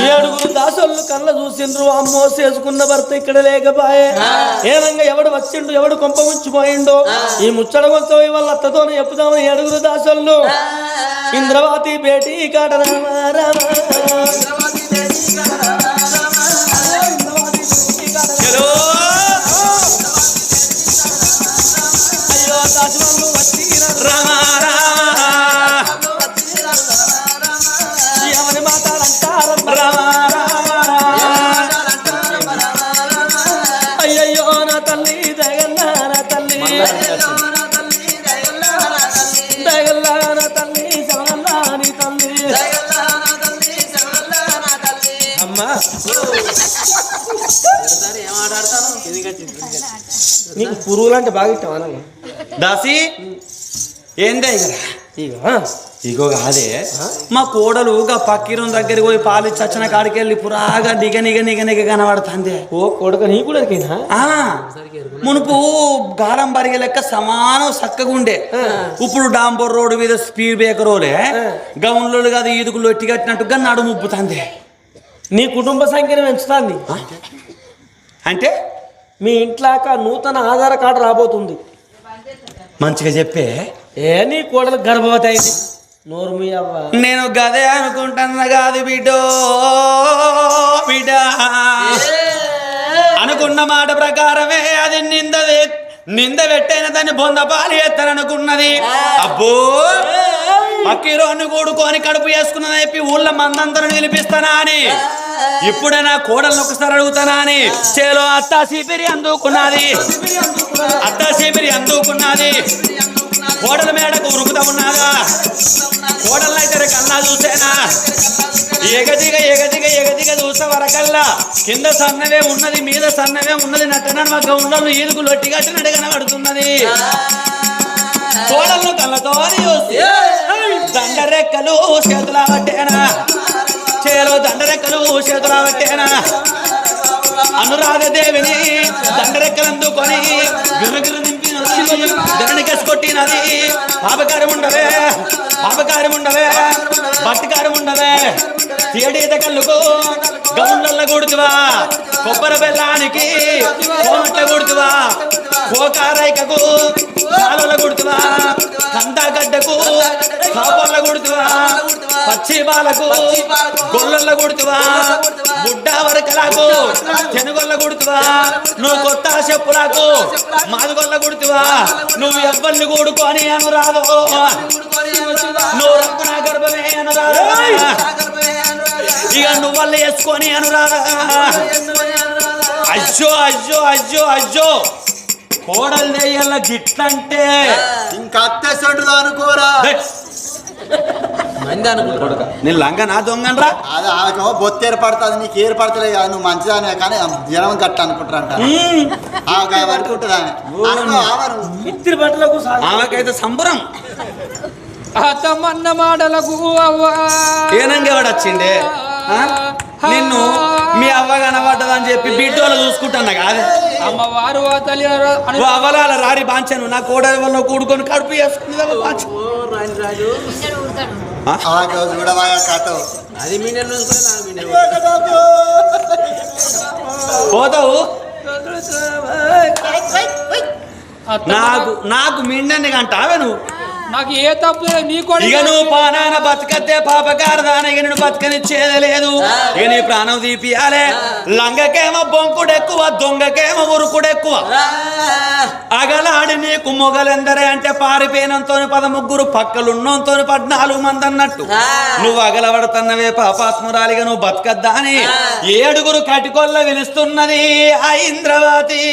7 దాసోళ్ళు కళ్ళ చూసిండ్రు అమ్మో చేసుకున్న భర్త ఇక్కడ లేకపాయే ఏనంగా ఎవడు వచ్చిండు ఎవడు కొంప ఉంచిపోయిండో ఈ ముచ్చట కొంచెం వాళ్ళ అత్తతోనే చెప్పుదామని ఏడుగురు దాసోళ్ళు ఇంద్రవతి బేటీ కాట అయ్యో దాసోళ్ళు వచ్చి ఎవరి మాట్లాడంటారు అయ్యయ్యో నా తల్లి దగల్లా నా తల్లి దగల్లా నా తల్లి సవల్లా నీ తల్లి అమ్మా నీకు పురుగులు అంటే బాగా ఇష్టం అన్న దాసి ఏందే ఇక ఇగో కాదే మా కోడలు పక్కిరం దగ్గరికి పోయి పాలు చచ్చిన కాడికి వెళ్ళి పురాగా నిగ కనబడుతుంది. ఓ కొడుక నీ కూడా మునుపు గాలం బరిగే లెక్క సమానం చక్కగుండే ఇప్పుడు డాంబర్ రోడ్డు మీద స్పీడ్ బ్రేకరోలే గౌన్లు కాదు ఈదుకులు ఎట్టి కట్టినట్టుగా నడుము ఉబ్బుతుంది. నీ కుటుంబ సంఖ్యను పెంచుతాంది అంటే మీ ఇంట్లాక నూతన ఆధార్ కార్డు రాబోతుంది. మంచిగా చెప్పే నీ కోడలు గర్భవతి అయింది నోరు మీ అవ్వ నేను గదే అనుకుంటున్నా కాదు బిడ్డో బిడ్డా అనుకున్న మాట ప్రకారమే అది నింద పెట్టైన దాన్ని బొందపాలి ఎత్తననుకున్నది. అబ్బో పక్కిరోని కూడుకొని కడుపు వేసుకున్నది చెప్పి ఊళ్ళో మందందరూ నిలిపిస్తానా అని ఇప్పుడే నా కోడలను ఒకసారి అడుగుతానా అని చేలో అత్తా సిపిరి అందుకున్నది కోడల మేడకు ఉరుకుతా ఉన్నాగా కోడలను అయితే కన్నా చూసేనా ఎగదిగ చూసే వరకల్లా కింద సన్నవే ఉన్నది మీద సన్నవే ఉన్నది నట్టన గౌన్లలో ఈదుకులు ఒట్టిగట్టినట్టు కనబడుతున్నది. కోడలను కళ్ళతో చూసి దండరెక్కలు చేతుల పట్టేనా చేలో దండరెక్కలు చేతుల పట్టేనా అనురాధదేవిని దండరెక్కలందుకొని గిర్రగిర్ర దింపి ధరణికేసి కొట్టినది. పాపకారం ఉండవే బట్టికారం ఉండవే తీయడీత కళ్ళుకు గౌన్లల్ల కొడుతువా కొబ్బరి బెల్లానికి కోమట్ల కొడుతువా కోకారైకకు కాలుల కొడుతువా కందాగడ్డకు కాపర్ల కొడుతువా పచ్చి బాలకు గొల్లల కొడుతువా బుడ్డ వరకలకు తెనుగొల్ల కొడుతువా నువ్వు కొత్త చెప్పులకు మాదుగొల్ల కొడుతువా నువ్వు ఎవ్వరిని కూడుకొని అనురాదు నువ్వు రక్కున గర్భమే అనురాదు ఇక నువ్వల్ల వేసుకొని అనురాదా అజ్జో కోడలు దెయ్యాల గిట్లంటే ఇంకా అత్తేసంటుదా అనుకోరా నేను లంగ నా దొంగనరా అది ఆమెకు బొత్తు ఏర్పడుతుంది నీకు ఏర్పడతలే కాదు నువ్వు మంచిదానే కానీ జనం కట్ట అనుకుంటారంట అనుకుంటుందా ఇద్దరు బట్టలకు ఆమెకైతే సంబరం అతమన్న మాటలకు అవ్వా ఏనంగా వాడు వచ్చిండే నిన్ను మీ అవ్వ కనబడ్డదని చెప్పి బిడ్డోళ్ళు చూసుకుంటున్నా కాదు అమ్మవారు తల్లి అవ్వలాల రాడి బాంచాను నా కోడలి వల్ల కూడుకొని కడుపు వేసుకుంది పోతావు నాకు మిండని కంటావే నువ్వు నాకు ఏ తప్పు నీ ఇక నువ్వు పానాన బతకతే పాపకారదాన ఇక నేను బతకనిచ్చేదే లేదు ఇక నీ ప్రాణం తీపియాలే లంగకేమో బొంకుడెక్కువ దొంగకేమో ఉరుకుడెక్కువ అగలాడి నీకు మొగలెందరే అంటే పారిపోయినంతో 13 పక్కలున్నోంతో 14 మంది అన్నట్టు నువ్వు అగలబడుతున్నవే పాపాత్మురాలిగా నువ్వు బతకద్దా అని 7 కటికొల్ల పిలుస్తున్నది ఆ ఇంద్రవతి.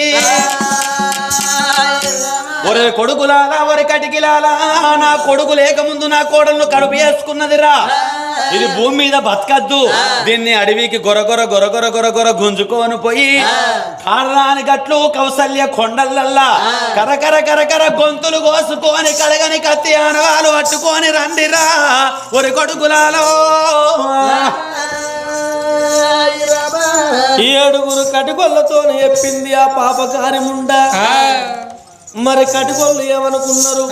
ఒరే కొడుకులాలా ఒరే కటికిలాలా నా కొడుకు లేకముందు నా కోడలను కడుపు వేసుకున్నదిరా ఇది భూమి మీద బతకద్దు దీన్ని అడవికి గొరగొర గుంజుకొని పోయి కారణాని గట్లు కౌసల్య కొండలల్లా కరకర గొంతులు కోసుకొని కడగని కత్తి ఆనవాలు పట్టుకొని రండిరా ఒరే కొడుకులాలో. 7 కటికొల్లతో చెప్పింది ఆ పాపకార్యముండ. మరి కటికొల్లు ఏమనుకున్నారు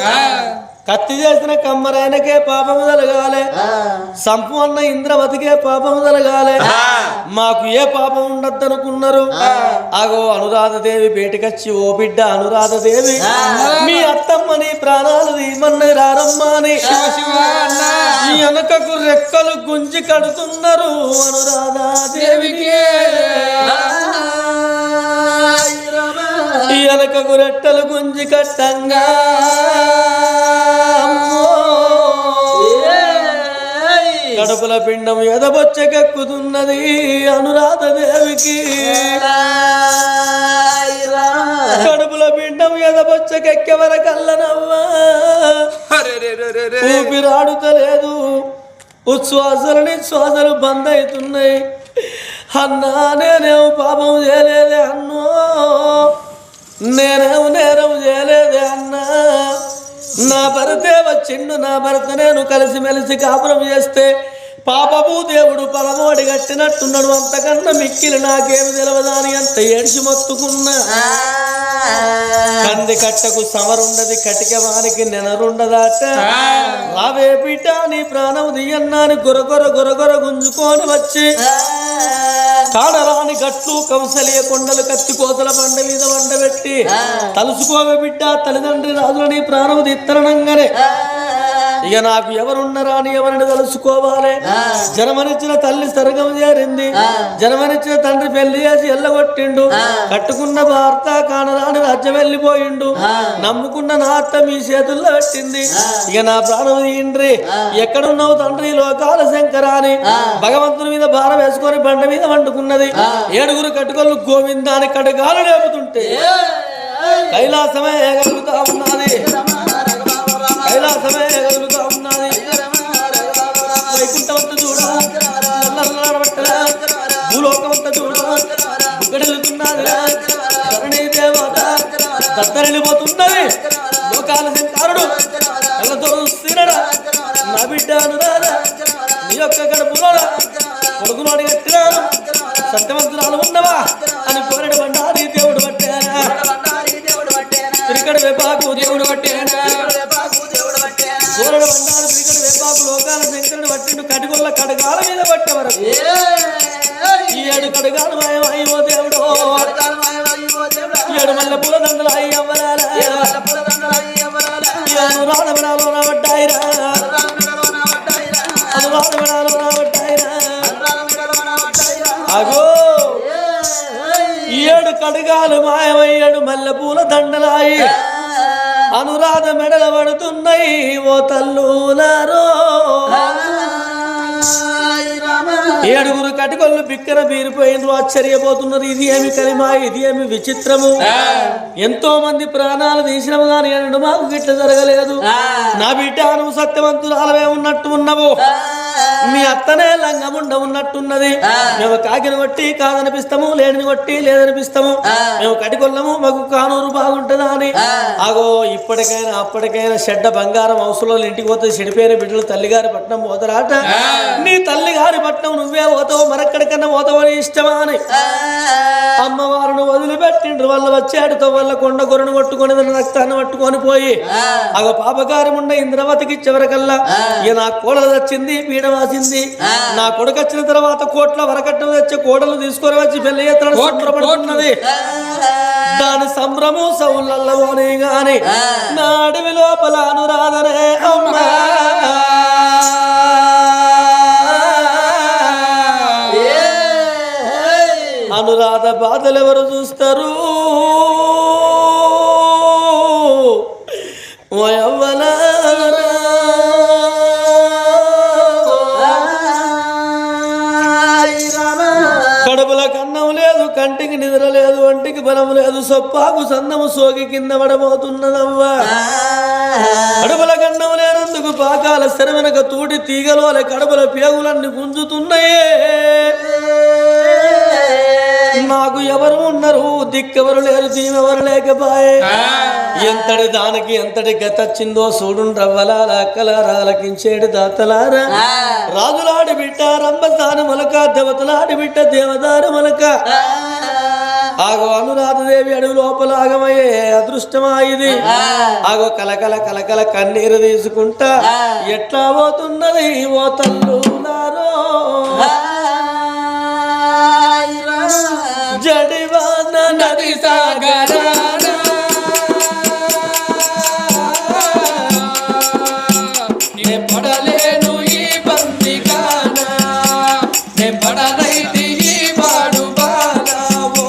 కత్తి చేసిన కమ్మరాయనకే పాపము తలగాలే, సంపు అన్న ఇంద్రవతికే పాపము తలగాలే, మాకు ఏ పాపం ఉండద్దనుకున్నారు? ఆగో అనురాధదేవి బయటకొచ్చి, ఓ బిడ్డ అనురాధదేవి, మీ అత్తమ్మని ప్రాణాలు తీమన్న రారమ్మా అని ఈ వెనకకు రెక్కలు గుంజి కడుతున్నారు అనురాధాదేవికి. ఈ వెనకకు రెట్టలు గుంజి కట్టంగా కడుపుల పిండం ఎదబొచ్చకెక్కుతున్నది అనురాధదేవికి. కడుపుల పిండం ఎదబొచ్చకెక్కే వరకల్లనవ్వా ఊపిరాడుతలేదు, ఉచ్ఛ్వాసలు నిశ్వాసలు బంద్ అవుతున్నాయి. అన్నా నేనేమో పాపం చేయలేదే అన్నో, నేనేమో నేరం చేయలేదే అన్నా, నా భర్తే వచ్చిండు, నా భర్త నేను కలిసిమెలిసి కాపురం చేస్తే పాపపు దేవుడు పలమోడి కట్టినట్టున్నాడు, అంతకన్నా మిక్కిలి నాకేమి తెలవదా అని అంత ఏడ్చి మొత్తుకున్నా. కంది కట్టకు సమరుండది, కటిక వానికి నెనరుండదాట, రావే బిడ్డ నీ ప్రాణం దియన్నాని గొరగొర గొరగొర గుంజుకొని వచ్చి కాడరాని గట్లు కౌసలియ కొండలు కత్తి కోతల బండ మీద వండబెట్టి, తలుసుకోవే బిడ్డ తల్లిదండ్రి రాజుల నీ ప్రాణం దిత్తరణంగానే ఇక నాకు ఎవరున్నారా అని ఎవరిని తలుసుకోవాలి. జన్మనిచ్చిన తల్లి సర్గం చేరింది, జన్మనిచ్చిన తండ్రి పెళ్లి చేసి ఎల్లగొట్టిండు, కట్టుకున్న భర్త కానరాని రాజ్యం వెళ్ళిపోయిండు, నమ్ముకున్న నా అత్త మీ చేతుల్లో పెట్టింది, ఇక నా ప్రాణం తీయండ్రి, ఎక్కడున్నావు తండ్రి లోకాల శంకరాని భగవంతుని మీద భారం వేసుకొని బండ మీద వండుకున్నది. 7 కట్టుకొల్లు గోవిందాని కడగాలు లేపుతుంటే కైలాసమే ఎగలుగుతా ఉన్నది, కైలాసమే ఎగలుగుతా ఉన్నది. వైకుంఠవంత చూడ, భూలోకవంత చూడ, గడలుతున్నది ధరణీ దేవత దత్తరిల్లిపోతున్నది. లోకాల శంకరుడు ఎల్లతో స్థిరడా నా బిడ్డ అనురాధా, నీ యొక్క గడుపులో కొడుకును అడిగట్టినాను, సత్యవంతురాలు ఉన్నవా అని కోరడు బండారి దేవుడు పట్టానా, తిరిగడు వేపాకు దేవుడు పట్టానా, కోరడు బండారు తిరిగడు వేపాకు లోకాల శంకరుడు పట్టిండు, కటికొల్ల కడగాల మీద పట్టే వరకు ఈ 7 కడగాలు మాయమయ్యో దేవుడు, 7 మల్లె పూల దండలు అయ్యవ్వరాలా, అనురాధ విడాలో రాబట్టాయిరా, అనురాధ విడాలో రాబట్టాయిరా. అగో 7 కడగాలు మాయమయ్యాడు, మల్లె పూల దండలాయి అనురాధ మెడల పడుతున్నాయి. ఓ తల్లులారో 7 కటికొల్లు బిక్కన బీరిపోయినరు, ఆశ్చర్యపోతున్నారు. ఇది ఏమి కలిమా, ఇది ఏమి విచిత్రము, ఎంతో మంది ప్రాణాలు తీసినము కానీ అన్నాడు మాకు గిట్ల జరగలేదు. నా బిడ్డ నువ్వు సత్యవంతురాలవే ఉన్నట్టు ఉన్నావు, మీ అత్తనే లంగముండ ఉన్నట్టున్నది, మేము కాకిని కొట్టి కాదనిపిస్తాము, లేనిని కొట్టి లేదనిపిస్తాము, మేము కటికొల్లము మాకు కానూరు బాగుంటుందా అని. అగో ఇప్పటికైనా అప్పటికైనా చెడ్డ బంగారం అవసరం ఇంటికి పోతే చెడిపోయిన బిడ్డలు తల్లిగారి పట్నం పోతారాట, నీ తల్లిగారి పట్నం నువ్వే పోతావు మరెక్కడికన్నా పోతావు అని ఇష్టమా అని అమ్మవారిని వదిలిపెట్టిండ్రు. వాళ్ళ వచ్చాడుతో వాళ్ళ కొండ గొర్రెను కొట్టుకొని రక్తాన్ని పట్టుకొని పోయి అగో పాపకారం ఉండ ఇంద్రవతికి చివరికల్లా ఇక నా కోడలు వచ్చింది పీడ వాసింది, నా కొడుకు వచ్చిన తర్వాత కోట్ల వరకట్నం తెచ్చి కోడలు తీసుకొని వచ్చి పెళ్లి ఎత్తున్నది. దాని సంభ్రము సౌలల్లవోని గాని నా అడవి లోపల అనురాధనే అమ్మా అనురాధ బాధలు ఎవరు చూస్తారు? కడుపుల కన్నం లేదు, కంటికి నిద్ర లేదు, ఒంటికి బలం లేదు, సొప్పాకు సందము సోకి కింద పడబోతున్నదవ్వా. కడుపుల కన్నం లేనందుకు పాకాల శరవెనక తూటి తీగలోల కడుపుల పేగులన్నీ గుంజుతున్నాయే. నాకు ఎవరు ఉన్నారు, దిక్కెవరు లేరు, దీమెవరు లేకపాయే. ఎంతటి దానికి ఎంతటి గతచ్చిందో చూడు రవ్వలాల అక్కలారాలకించేడు దాతలారా. రాజులాడి బిడ్డ రంభసాని మొలక, దేవతలాడి బిడ్డ దేవదారు మొలక. ఆగో అనురాధదేవి అడవి లోపల ఆగమయ్యే అదృష్టమా ఇది ఆగో కలకల కలకల కన్నీరు తీసుకుంటా ఎట్లా పోతున్నది ఓ తల్లులారో జడివాన నది సాగరాన నే పడలేను ఈ బందిగాన నే పడనైతి ఈ పాడు బాలావో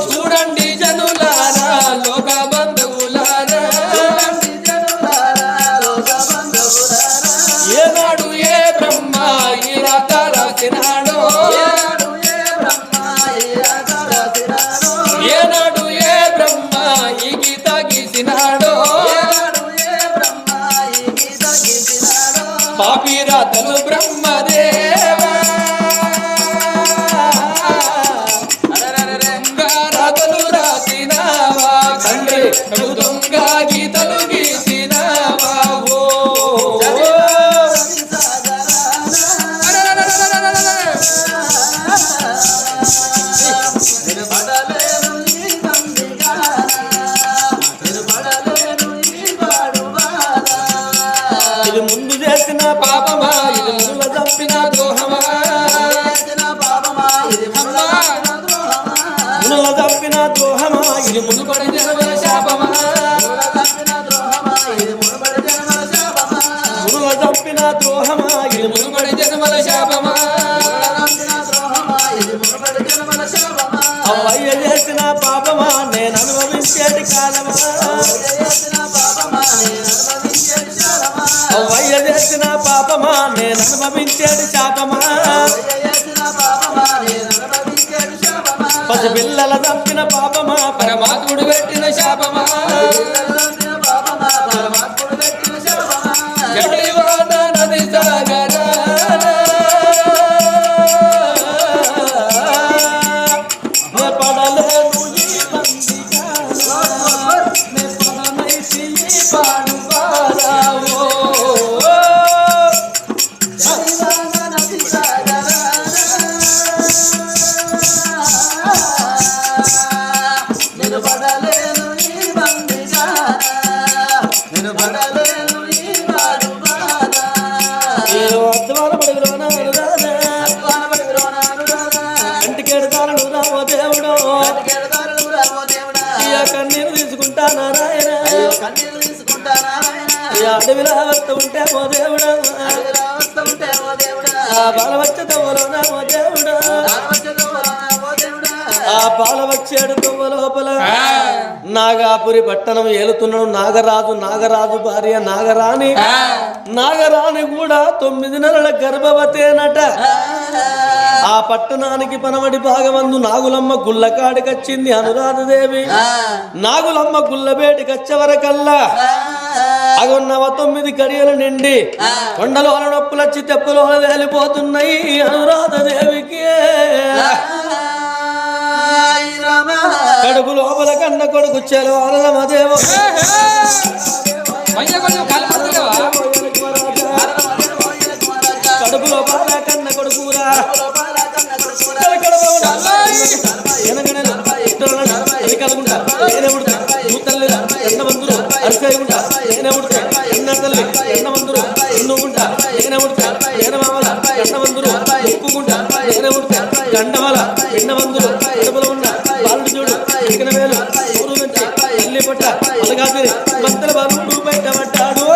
చూడండి జనులారా లోక బంధువులారా ఏనాడు ఏ బ్రహ్మ ఈ రాత రాసినాడో ఏనాడు ఏ బ్రహ్మ ఈ గీత గీసినాడో పాపి రాతలు బ్రహ్మదేవా రాతలు రాసినావా తండ్రి నువ్వు దొంగ గీతలు గీసినావా ఓ ఇది ముందు చేసిన పాపమా ఇది మునుల చంపిన ద్రోహమా మునుల తప్పిన ద్రోహమా ఇది మునుపడి జన్మల శాపమా మునుల తప్పిన ద్రోహమా ఇది మునుపడి జన్మల శాపమా అవ్వయ్య చేసిన పాపమా నేను అనుభవించేటి కాలమా అవ్వయ్య చేసిన పాపమా నేను అనుభవించేటి శాపమా పసిపిల్లల తప్పిన పాపమా పరమాత్ముడు పెట్టిన శాపమా జడివాన నది సాగరాన నే పడలేను ఈ బందిగాన నే పడనైతి ఈ పాడు బాలావో ఏదో అద్వాన పడుగులోన అనురాధా కంటికెడతాను రామో దేవుడు ఇక కన్నీరు తీసుకుంటా నారాయణ ఈ అడవిలో వస్తూ ఉంటే ఓ దేవుడా ఆ బాలవచ్చ తవ్వలోన ఓ దేవుడా ఆ బాలవచ్చాడు తవ్వ లోపల నాగాపురి పట్టణం ఏలుతున్నాడు నాగరాజు భార్య నాగరాణి కూడా 9 నెలల గర్భవతేనట ఆ పట్టణానికి పనవడి భాగమందు నాగులమ్మ గుళ్ళకాడికొచ్చింది అనురాధదేవి నాగులమ్మ గుళ్ళబేటికొచ్చే వరకల్లా అగొన్నవ 9 గడియల నిండి కొండలోన నొప్పులొచ్చి తెప్పులో వేలిపోతున్నాయి అనురాధదేవికి కడుపు లోపల కన్న కొడుకు చెలు అరలమదేవ కడుపు లోపల కన్న కొడుకురా గండవల ఎండమందులు కడుపులో ఉన్న బాలుడు చూడు చికెన వేలు ఊరు నుంచి తల్లి పట్ట అలగాదిరి భక్తుల బాలుడు బయట పట్టాడు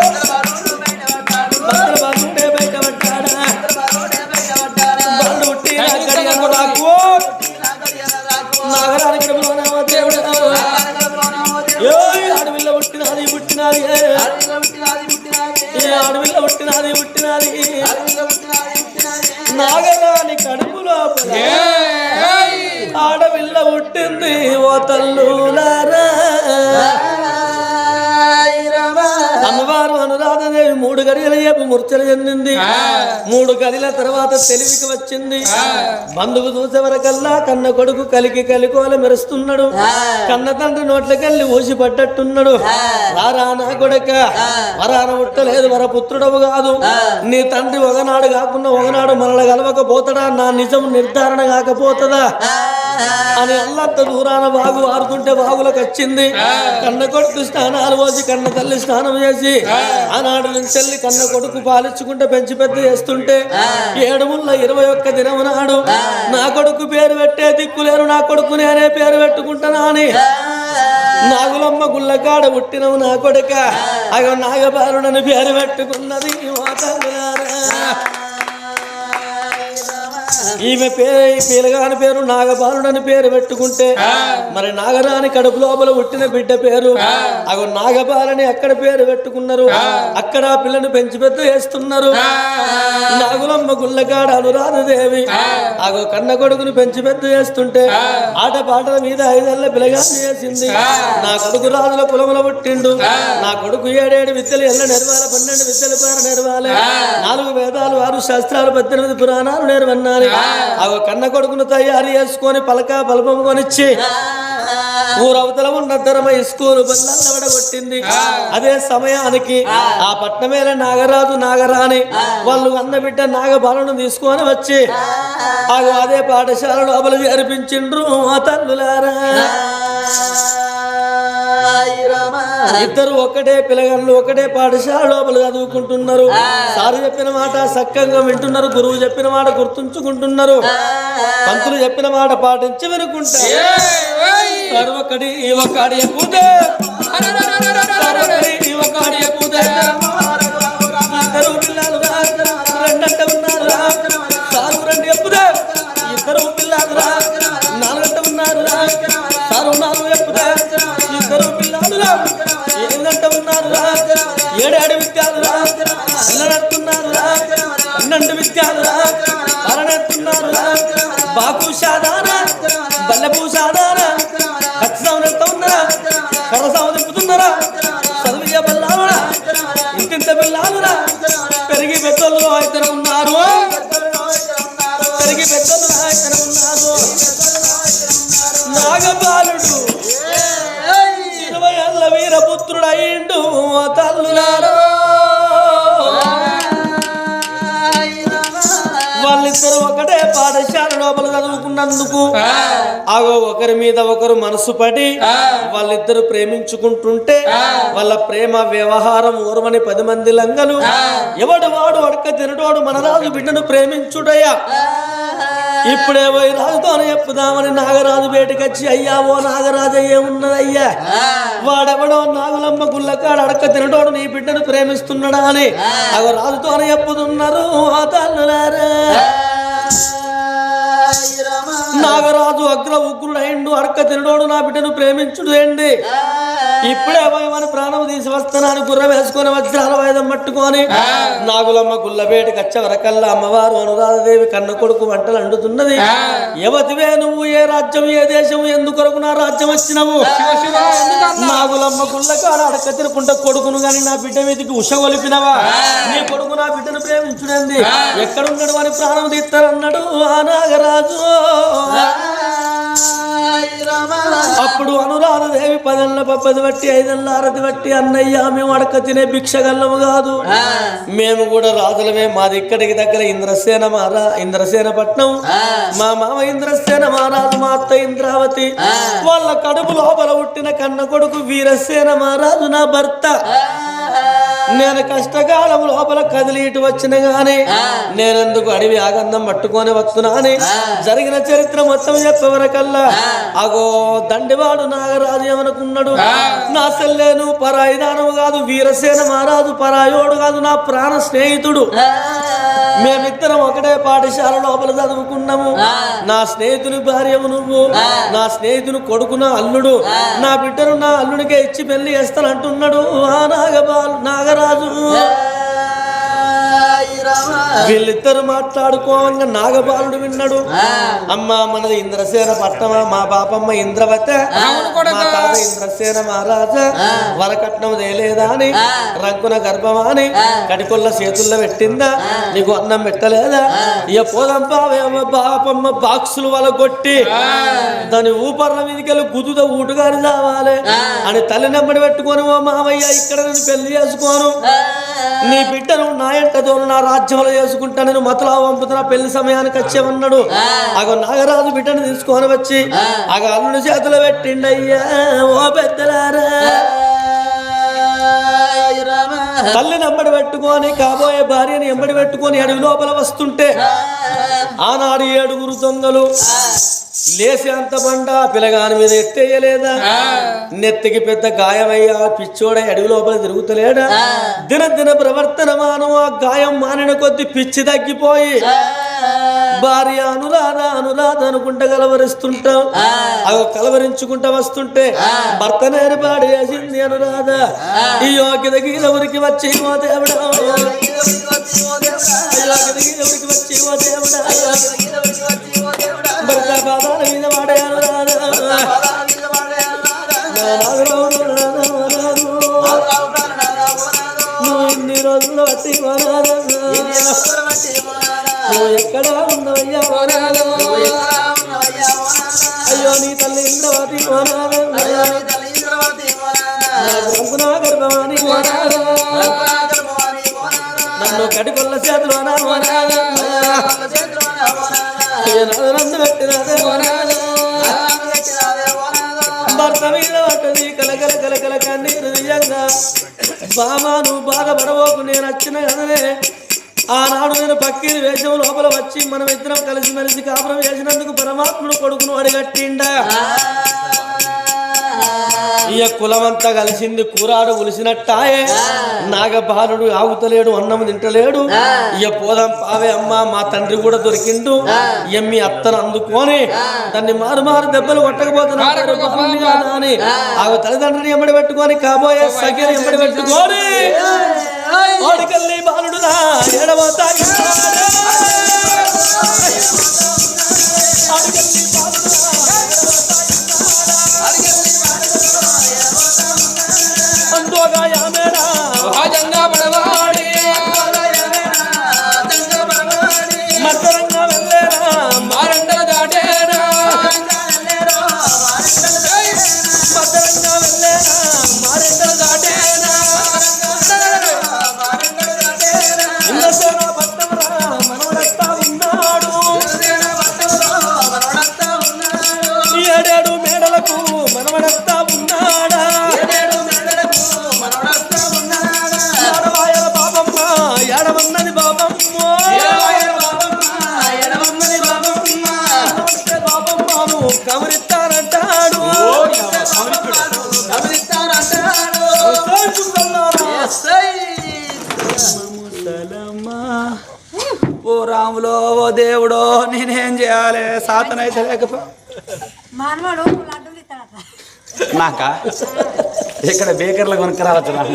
భక్తుల బాలుడే బయట పట్టాడా బాలుడు పుట్టి నాకు నాగరాని కడుపులో నా దేవుడు అడవిలో పుట్టినది అడవిలో పుట్టినది నాగరాని కడుపు లోపల ఆడవిల్ల పుట్టింది ఓ తల్లులారా అమ్మవారు అనురాధదేవి 3 గడియల ఏపు ముర్చలు చెందింది 3 గడిల తర్వాత తెలివికి వచ్చింది బంధువు చూసే వరకల్లా కన్న కొడుకు కలికి కలికోల మెరుస్తున్నాడు కన్న తండ్రి నోట్లకెళ్ళి ఊసి పడ్డట్టున్నాడు రారా నా కొడుక వరాన ఉట్టలేదు వరపుత్రుడవు కాదు నీ తండ్రి ఒకనాడు కాకుండా ఒకనాడు మనల కలవకపోతాడా నా నిజం నిర్ధారణ కాకపోతుందా అని అల్లంత దూరాన వాగు ఆరుతుంటే వాగులకు వచ్చింది కన్న కొడుకు స్నానాలు పోసి కన్న తల్లి స్నానం చేసి ఆనాడు నుంచి కన్న కొడుకు పాలించుకుంటే పెంచి పెద్ద చేస్తుంటే 7/21 దినం నాడు నా కొడుకు పేరు పెట్టే దిక్కులేరు నా కొడుకు నేనే పేరు పెట్టుకుంటానా అని నాగులమ్మ గుళ్ళకాడ పుట్టినవు నా కొడుక అగో నాగబాలుడని పేరు పెట్టుకున్నది ఈమె పిల్లగాని పేరు నాగబాలుడని పేరు పెట్టుకుంటే మరి నాగరాని కడుపు లోపల పుట్టిన బిడ్డ పేరు అగో నాగబాలని అక్కడ పేరు పెట్టుకున్నారు అక్కడ పిల్లను పెంచి పెద్ద చేస్తున్నారు నాగులమ్మ గుళ్ళకాడ అనురాధదేవి అగో కన్న కొడుకును పెంచి పెద్ద చేస్తుంటే ఆట పాటల మీద 5 ఏళ్ల పిల్లగాని చేసింది నా కొడుకు రాజుల కులముల పుట్టిండు నా కొడుకు 7 విద్యలు ఎల్ల నెరవాలి 12 విద్యలు పార నెరవాలి 4 వేదాలు 6 శాస్త్రాలు 18 పురాణాలు నేర్వన్నాలి అగో కన్న కొడుకును తయారు చేసుకొని పలక బల్బం కొనిచ్చి ఊరవతల ఉన్న ధర్మ స్కూలు బల్లల్ల పడగొట్టింది అదే సమయానికి ఆ పట్నమేల నాగరాజు నాగరాణి వాళ్ళు అన్న బిడ్డ నాగబాలను తీసుకొని వచ్చి అగో అదే పాఠశాలలో అమలు జరిపించిండ్రు ఆ తల్లులారా ఇద్దరు ఒకటే పిల్లగాళ్ళు ఒకటే పాఠశాల లోపల చదువుకుంటున్నారు సారు చెప్పిన మాట సక్కంగా వింటున్నారు గురువు చెప్పిన మాట గుర్తుంచుకుంటున్నారు పంతులు చెప్పిన మాట పాటించి వినుకుంటారు ఒకటి ఒకటి ఎక్కుతే ఒకటి ఎక్కుతే ఇద్దరు పిల్లలు రెండంట ఉన్నారు సారు 2 ఎప్పుదే ఇద్దరు పిల్లలు 4 గంట ఉన్నారు సారు 4 ఎప్పుదే ఇద్దరు పిల్లలు 7 గంట ఉన్నారు 7 విద్యాలు నడుతున్నారు 12 విద్యాలు నడుతున్నారు బాపు సాధారణ బల్లెపు సాధారణ ఖచ్చితంగా ఉన్నారా కరసావ తిప్పుతున్నారా చదువు బల్లాలురా ఇంటింత పిల్లాలురా పెరిగి పెద్దలు ఇద్దరు ఉన్నారు పెరిగి పెద్దలు ఇద్దరు ఉన్నారు నాగబాలుడు 20 ఏళ్ల వీరపుత్రుడు అయిండు తల్లులారో వాళ్ళిద్దరు ఒకటే పాఠశాల లోపల చదువుకున్నందుకు ఆగో ఒకరి మీద ఒకరు మనసు పడి వాళ్ళిద్దరు ప్రేమించుకుంటుంటే వాళ్ళ ప్రేమ వ్యవహారం ఊర్వని 10 మంది లంగలు ఎవడు వాడు అడక తినడోడు మన రాజు బిడ్డను ప్రేమించుడయ్యా ఇప్పుడే పోయి రాజుతోనే చెప్పుదామని నాగరాజు బయటకు వచ్చి అయ్యా ఓ నాగరాజు ఏమున్నదయ్యా వాడెవడో నాగులమ్మ గుళ్ళకాడ అడక తినడోడు నీ బిడ్డను ప్రేమిస్తున్నాడా అని అగో రాజుతోనే చెప్పుతున్నారు ఆ తల్లులారా నాగరాజు అగ్ర ఉగ్రుడైండు అడక తినడోడు నా బిడ్డను ప్రేమించుడు ఏంటి ఇప్పుడే మన ప్రాణం తీసి వస్తున్నాను గుర్ర వేసుకొని వజ్రాల వాయిదం పట్టుకొని నాగులమ్మ గుళ్ళబేటికి వచ్చే వరకల్లా అమ్మవారు అనురాధదేవి కన్న కొడుకు వంటలు అండుతున్నది యువతివే నువ్వు ఏ రాజ్యం ఏ దేశం ఎందుకొరకు నా రాజ్యం వచ్చినవు నాగులమ్మ గుళ్ళకాడ అడక తినకుండా కొడుకును గాని నా బిడ్డ మీదకి ఉష ఒలిపినవా నీ కొడుకు నా బిడ్డను ప్రేమించుడండి ఎక్కడున్నాడు అని ప్రాణం తీస్తారన్నాడు ఆ నాగరాజు అప్పుడు అనురాధదేవి 10 ఏళ్ల పబ్బది బట్టి 5 ఏళ్ల ఆరతి బట్టి అన్నయ్య మేము అడక తినే భిక్షగల్లము కాదు మేము కూడా రాజులమే మాది ఇక్కడికి దగ్గర ఇంద్రసేన పట్నం మా మామ ఇంద్రసేన మహారాజు మా అత్త ఇంద్రావతి వాళ్ళ కడుపు లోపల పుట్టిన కన్న కొడుకు వీరసేన మహారాజు నా భర్త నేను కష్టకాలం లోపల కదిలి ఇటు వచ్చిన గాని నేనెందుకు అడవి ఆగందం పట్టుకొని వస్తున్నా అని జరిగిన చరిత్ర మొత్తం చెప్పేవరకల్లా అగో దండివాడు నాగరాజు ఏమనుకున్నాడు నా సెల్లేను పరాయిదానము కాదు వీరసేన మహారాజు పరాయోడు కాదు నా ప్రాణ స్నేహితుడు మేమిద్దరం ఒకటే పాఠశాల లోపల చదువుకున్నాము నా స్నేహితుని భార్యము నువ్వు నా స్నేహితుని కొడుకున అల్లుడు నా బిడ్డను నా అల్లుడికే ఇచ్చి పెళ్లి చేస్తానంటున్నాడు ఆ నాగరాజు వీళ్ళిద్దరు మాట్లాడుకోవంగా నాగబాలుడు విన్నాడు. అమ్మ మనది ఇంద్రసేన పట్టమా, మా బాపమ్మ ఇంద్రవతే, మా తాత ఇంద్రసేన మహారాజా, వరకట్నం తేలేదా అని రంకున గర్భమాని కడికొల్ల చేతుల్లో పెట్టిందా, నీకు అన్నం పెట్టలేదా, ఇక పోదంపావేమో బాపమ్మ బాక్సులు వల కొట్టి దాని ఊపర్ల మీదకెళ్ళి గుద్దుతో ఊటుగాని రావాలి అని తల్లి నెమ్మడి పెట్టుకొని, ఓ మామయ్య ఇక్కడ నేను పెళ్లి చేసుకోను, నీ బిడ్డను నా ఎంటతో నా రాజ్యంలో చేసుకుంటా, నేను మతలా పంపుతున్నా, పెళ్లి సమయానికి వచ్చేమన్నాడు. అగో నాగరాజు బిడ్డను తీసుకొని వచ్చి అగ అల్లుడి చేతులు పెట్టిండయ్యా. ఓ పెద్దలారా, తల్లి నెంబడి పెట్టుకొని కాబోయే భార్యని ఎంబడి పెట్టుకొని అడవి లోపల వస్తుంటే ఆనాడు 7 దొంగలు లేసి అంత బండ పిల్లగాని మీద ఎత్తేయలేదా, నెత్తికి పెద్ద గాయమయ్యా, పిచ్చోడై అడవి లోపల తిరుగుతలేడా, దిన ప్రవర్తన మానవ గాయం మానిన కొద్ది పిచ్చి తగ్గిపోయి భార్య అనురాధ అనుకుంటా కలవరిస్తుంటాం. అవి కలవరించుకుంటా వస్తుంటే భర్త నేర్పాడు చేసింది అనురాధ. ఈ యోగ్యత గీలవురికి వచ్చి ఓ దేవుడా, యోగ్యత వచ్చి ఓ దేవుడా, భర్త పాదాల మీద వాడే అనురాధ, నువ్వు ఇన్ని రోజులు బట్టి నువ్వు ఎక్కడ ఉన్నావయ్యా, అయ్యో నీ తల్లి ఇంద్రవతి గర్భవాణి నన్ను కడికొల్ల చేతులు భర్త మీద పట్టది కలకల కన్నీరు దియంగా, బామా నువ్వు బాధపడబోకు, నేను వచ్చిన కదనే, ఆనాడు నేను పక్కీని వేషం లోపల వచ్చి మనం ఇద్దరం కలిసిమెలిసి కాపురం చేసినందుకు పరమాత్ముడు కొడుకును అడిగట్టిండా. ఇక కులమంతా కలిసింది కూరాడు ఉలిసినట్టాయే, నాగబాలుడు ఆగుతలేడు, అన్నం తింటలేడు. ఇక పోదాం పావే అమ్మ, మా తండ్రి కూడా దొరికిండు, ఎమ్మి అత్తను అందుకొని దాన్ని మారు దెబ్బలు కొట్టకపోతున్నాడు అని ఆమె తల్లిదండ్రిని ఎంబడి పెట్టుకొని కాబోయే సఖిని ఎంబడి పెట్టుకొని ఓడికెళ్ళి బాలుడులా ఏడవతా మద్దరంగా వెళ్ళేరా మారండల దాటేరా, మద్దరంగా వెళ్ళేరా మారండల దాటేరా, ఇంద్రసేన పట్టమురా మనవడత్తా ఉన్నాడు, 7 మేడలకు మనవడత్తా ఉన్నాడా, బాబమ్మ ఏడవన్నది బాబమ్మ, బాబమ్మను కమరిస్తానంటాడు, ఓ రాములో ఓ దేవుడో నేనేం చేయాలి, సాతనైతే లేకపో నాకా ఇక్కడ బేకర్లో కొనుక్కు రావచ్చు నాకు.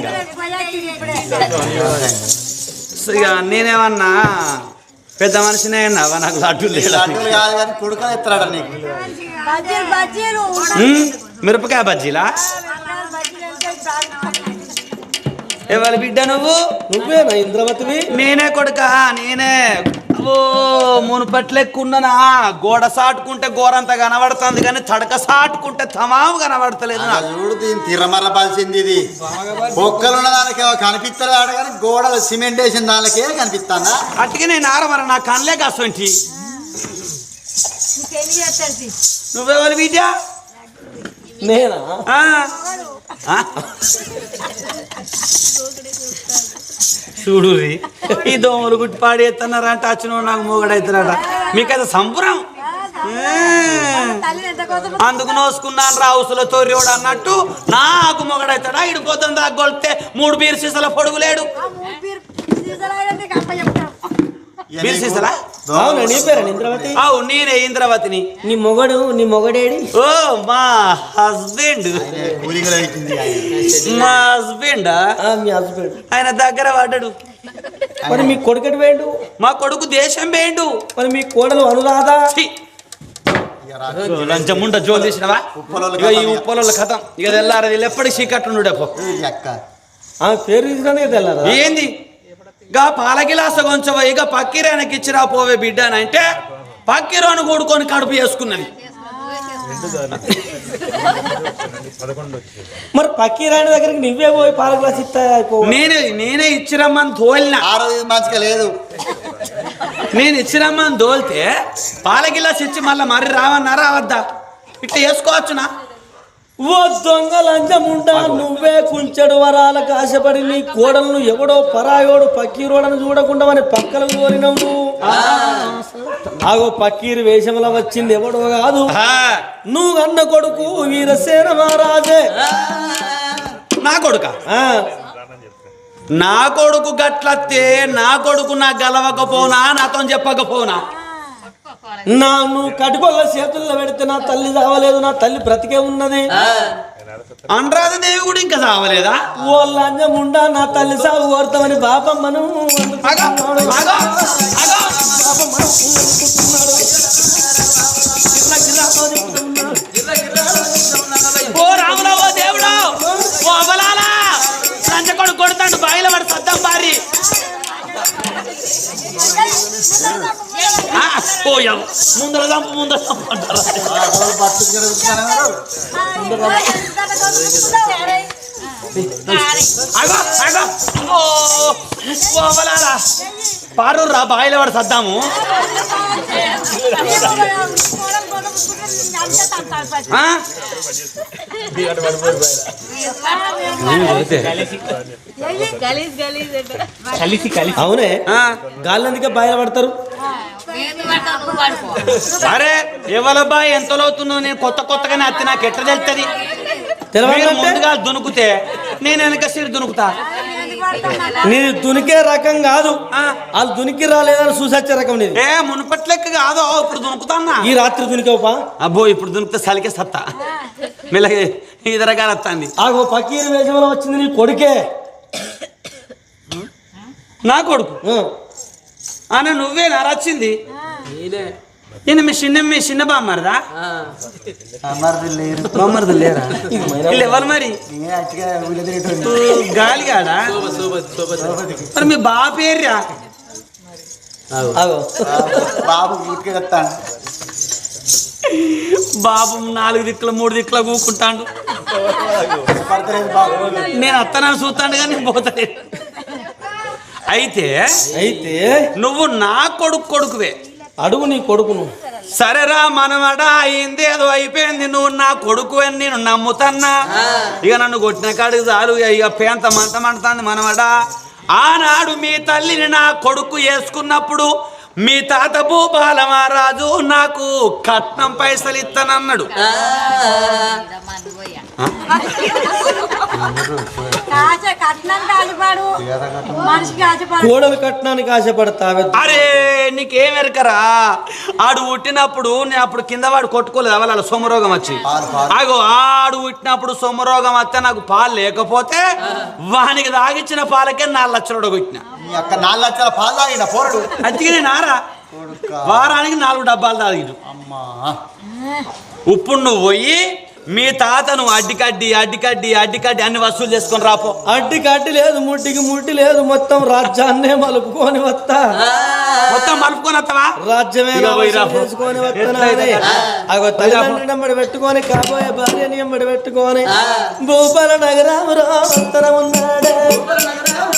ఇక నేనేమన్నా పెద్ద మనిషినే అన్నావా, నాకు లడ్డు కొడుకు ఎత్తాడ నీకు మిరపకాయ బజ్జీలా, ఎవరి బిడ్డ నువ్వేనా ఇంద్రవతివి, నేనే కొడుక, నేనే. ఓ మునుపట్లెక్కున్నా గోడ సాటుకుంటే గోరంతా కనబడుతుంది కానీ తడక సాటుకుంటే తమాము కనబడతలేదు. చూడు దీన్ని తిరమరపాల్సింది, ఇది ఒక్కలున్న దానికి కనిపిస్తలేడు కానీ గోడలు సిమెంట్ వేసిన దానికే కనిపిస్తానా, అట్టుగా నేను ఆరమర నా కళ్ళే కాసంటి. నువ్వెవరి బిడ్డ, నేనా చూడు ఈ దోమలు గుట్టి పాడేస్తున్నారా అంటే వచ్చిన నాకు మూగడవుతున్నాడ, మీకైతే సంబరం. అందుకు నోసుకున్నాను రావుసుల తోర్యోడు అన్నట్టు నాకు మొగడవుతాడా, ఇడిపోతుంది దాకా కొలితే 3 బీర్ సీసాల పొడుగులేడు. బీర్ సీసాలా? అవు నేనే ఇంద్రవతిని. నీ మొగడేడి? ఓ మా హస్బెండ్, మీ హస్బెండ్ ఆయన దగ్గర పడ్డాడు. మరి మీ కొడుకటి వేయండు, మా కొడుకు దేశం వేయండు. మరి మీ కోడలు అనురాధ. లంచముండ జోలు తీసినవా? ఇక ఈ ఉప్పల కథం ఇక తెల్లారది ఎప్పటికి చీకట్టు డెపో ఆ పేరు తీసుకునే తెల్లారా? ఏంది గా పాల గిలాస కొంచెం ఇక పక్కిరానికి ఇచ్చిరా పోవే బిడ్డ అని అంటే పక్కిరోని కూడుకొని కడుపు చేసుకున్నది. మరి పక్కీరాని దగ్గరికి నువ్వే పోయి పాల గ్లాస్ ఇస్తా. నేనే ఇచ్చిరమ్మని తోలిన. ఆ రోజు మంచిగా లేదు. నేను ఇచ్చిరమ్మని తోలితే పాల గిలాస్ ఇచ్చి మళ్ళీ మరి రావన్నారా వద్దా? ఇట్లా వేసుకోవచ్చునా? ఓ దొంగ లంచముండా, నువ్వే కుంచెడు వరాలకు ఆశపడి నీ కోడలను ఎవడో పరాయోడు పక్కీరోడను చూడకుండా అని పక్కలకు కోరినవు నువ్వు. ఆగో పక్కీరు వేషంలో వచ్చింది ఎవడో కాదు, నువ్వు అన్న కొడుకు వీరసేన మహారాజే. నా కొడుక? నా కొడుకు గట్లత్తే నా కొడుకు నా గలవకపోనా, నాతో చెప్పకపోనా? నువ్వు కటికొల్ల చేతుల్లో పెడితే నా తల్లి చావలేదు, నా తల్లి బ్రతికే ఉన్నది. అనురాధ దేవి కూడా ఇంకా చావలేదా? ఓ లంజముండా, నా తల్లి సాగు కోరుతామని బాపమ్మను ఓ రామురావు దేవుడు, ఓ అబలాలా లంచ కొడుకు కొడతాడు బాయిల పడి సద్దాం బారి. ముందర చంపు ముందర చంపు అంటారు. పారు రా బాయిల పడి సద్దాము. అవునే గాళ్ళందుకే బయలుపడతారు. అరే ఎవరబ్బా ఎంత లోతున్నావు? నేను కొత్తగానే అత్తి నాకు ఎట్లా తెలుస్తుంది? ముందుగా దునుకుతే నేను వెనక సిరి దునుకుతా. నీది దునికే రకం కాదు, వాళ్ళు దునికి రాలేదని చూసొచ్చే రకం నీది. మునుపట్లెక్క కాదు, ఇప్పుడు దునుకుతాన్నా. ఈ రాత్రి దునికేవా? అబ్బో ఇప్పుడు దునికితే సలికే సత్తా మెల్లగా ఇదరగా వస్తుంది. ఆగో పకీరు వేషంలో వచ్చింది నీ కొడుకే. నా కొడుకు అన్న నువ్వే నా రచ్చింది. ఈయన మీ చిన్న బామ్మరిదా? బామ్మరిది లేరా? వీళ్ళు ఎవరు మరి? గాలిగాడా? మరి మీ బాబు పేర్రా? బాబు 4 దిక్కుల 3 దిక్కుల కూకుంటాడు. నేను అత్తనాన్ని చూస్తాను కానీ నేను పోతాను. అయితే నువ్వు నా కొడుకువే. అడుగు నీ కొడుకును. సరేరా మనమడ అయింది ఏదో అయిపోయింది, నువ్వు నా కొడుకు అని నేను నమ్ముతన్నా. ఇక నన్ను కొట్టిన కాడికి చాలు, ఇక పేంత మంటమంటుంది మనమడ. ఆనాడు మీ తల్లిని నా కొడుకు వేసుకున్నప్పుడు మీ తాత భూపాల మహారాజు నాకు కట్నం పైసలు ఇస్తానన్నాడు. కోడలు కట్నానికి ఆశపడతావే. అరే నీకేమెరకరా? ఆడు పుట్టినప్పుడు నేను అప్పుడు కింద వాడు కొట్టుకోలేదు వాళ్ళ సోమరోగం వచ్చి. అగో ఆడు పుట్టినప్పుడు సోమరోగం వస్తే నాకు పాలు లేకపోతే వానికి తాగిచ్చిన పాలకే 4 లక్షలు కొట్టిన. 4 లక్షల పాలు తాగిన పోరడు. అందుకనే నారా వారానికి 4 డబ్బాలు తాగిడు. ఇప్పుడు నువ్వు పోయి మీ తాతను అడ్డికడ్డి అన్ని వసూలు చేసుకొని రాపో. అడ్డికడ్డి లేదు, ముడ్డి లేదు, మొత్తం రాజ్యాన్నే మలుపుకొని వస్తా. మొత్తం మలుపుకొని వస్తావా? రాజ్యమే చేసుకొని వస్తానమ్మడి పెట్టుకొని కాబోయే భార్యని ఎమ్మడి పెట్టుకొని భూపాల నగరాము రావంతర ఉన్నాడే. భూపాల నగరాము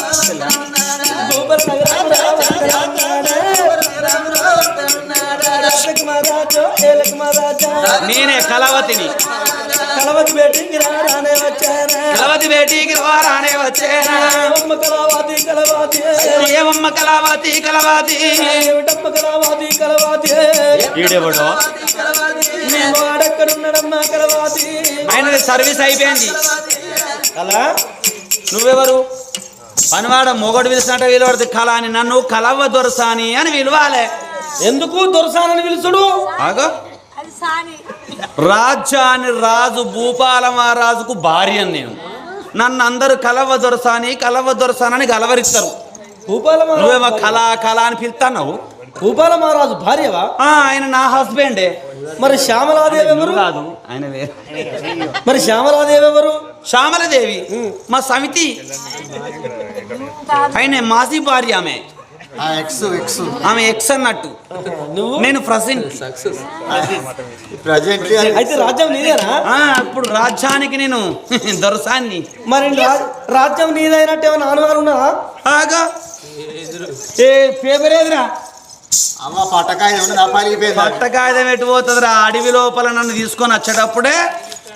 నేనే కలవతిని. కలవతి బేటీకి రానే వచ్చారా? కలవతి బేటీకి రానే వచ్చారా? ఏమమ్మ కలవతి ఈడెవడో వాడెక్కడున్నాడమ్మా కలవాతి? ఆయన సర్వీస్ అయిపోయింది. అలా నువ్వెవరు? పనివాడ మొగడు పిలిచినట్టు విలువడుతుంది కళ అని. నన్ను కలవ దొరసాని అని విలువాలే. ఎందుకు దొరసానని పిలుచుడు? ఆగో రాజ్యాన్ని రాజు భూపాల మహారాజుకు భార్య నేను. నన్ను అందరూ కలవ దొరసాని అని గలవరిస్తారు. భూపాల నువ్వేమో మహారాజు కళ అని పిలుతున్నావు. భూపాల మహారాజు భార్యవా? ఆయన నా హస్బెండే. మరి శ్యామలాదేవి ఎవరు? కాదు ఆయన వేరే. మరి శ్యామలాదేవి ఎవరు? శ్యామలదేవి మా సమితి ఆయన మాసి భార్య. ఆమె ఎక్స్ అన్నట్టు. నువ్వు నేను ప్రజెంట్. అయితే రాజ్యం నీదేనా? ఇప్పుడు రాజ్యానికి నేను దొరసాన్ని. మరి రాజ్యం నీదైనట్టు ఏమైనా అనుమానం ఉన్నదా? ఆగా ఏ పేపర్ ఏదిరా? పట్టకాయదం ఎటు పోతుందిరా? అడవి లోపల నన్ను తీసుకొని వచ్చేటప్పుడే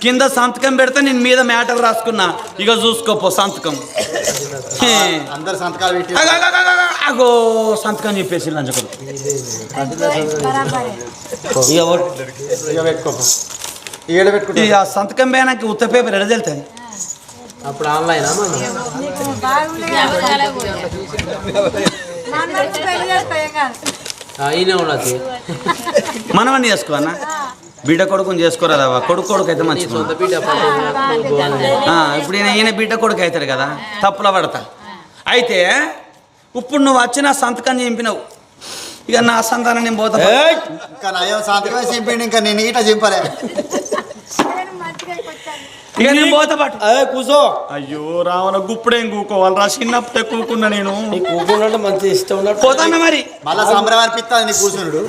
కింద సంతకం పెడితే నేను మీద మ్యాటర్ రాసుకున్నా. ఇక చూసుకోపో సంతకం. అందరు సంతకాలు పెట్టి అగో సంతకం చెప్పేసి లంచకొడు. ఇక సంతకం పోయానికి ఉత్త పేపర్ ఎడదెళ్తుంది. అప్పుడు ఆన్లైన్ అయినా ఉండదు. మనం అన్ని చేసుకోవన్నా? బిడ్డ కొడుకుని చేసుకోరాదవా? కొడుకు అయితే మంచి. ఇప్పుడు ఈయన బిడ్డ కొడుకు అవుతాడు కదా, తప్పుల పడతా. అయితే ఇప్పుడు నువ్వు వచ్చిన సంతకం చింపినవు. ఇక నా సంతానం నేను పోతా. ఇంకా నయం సంతకమే చింపిండి, ఇంకా నేను ఈట చింపలే. ఇక నేను పోతా పాటు. కూసో. అయ్యో రావణ గుప్పుడేం కూకోవాలరా? చిన్నప్పుడే కూకున్నా నేను. కూకున్నట్టు మంచి ఇష్టం ఉన్నట్టు పోతానా మరి. మళ్ళా సంబరం అనిపిస్తుంది నీ కూర్చున్నాడు.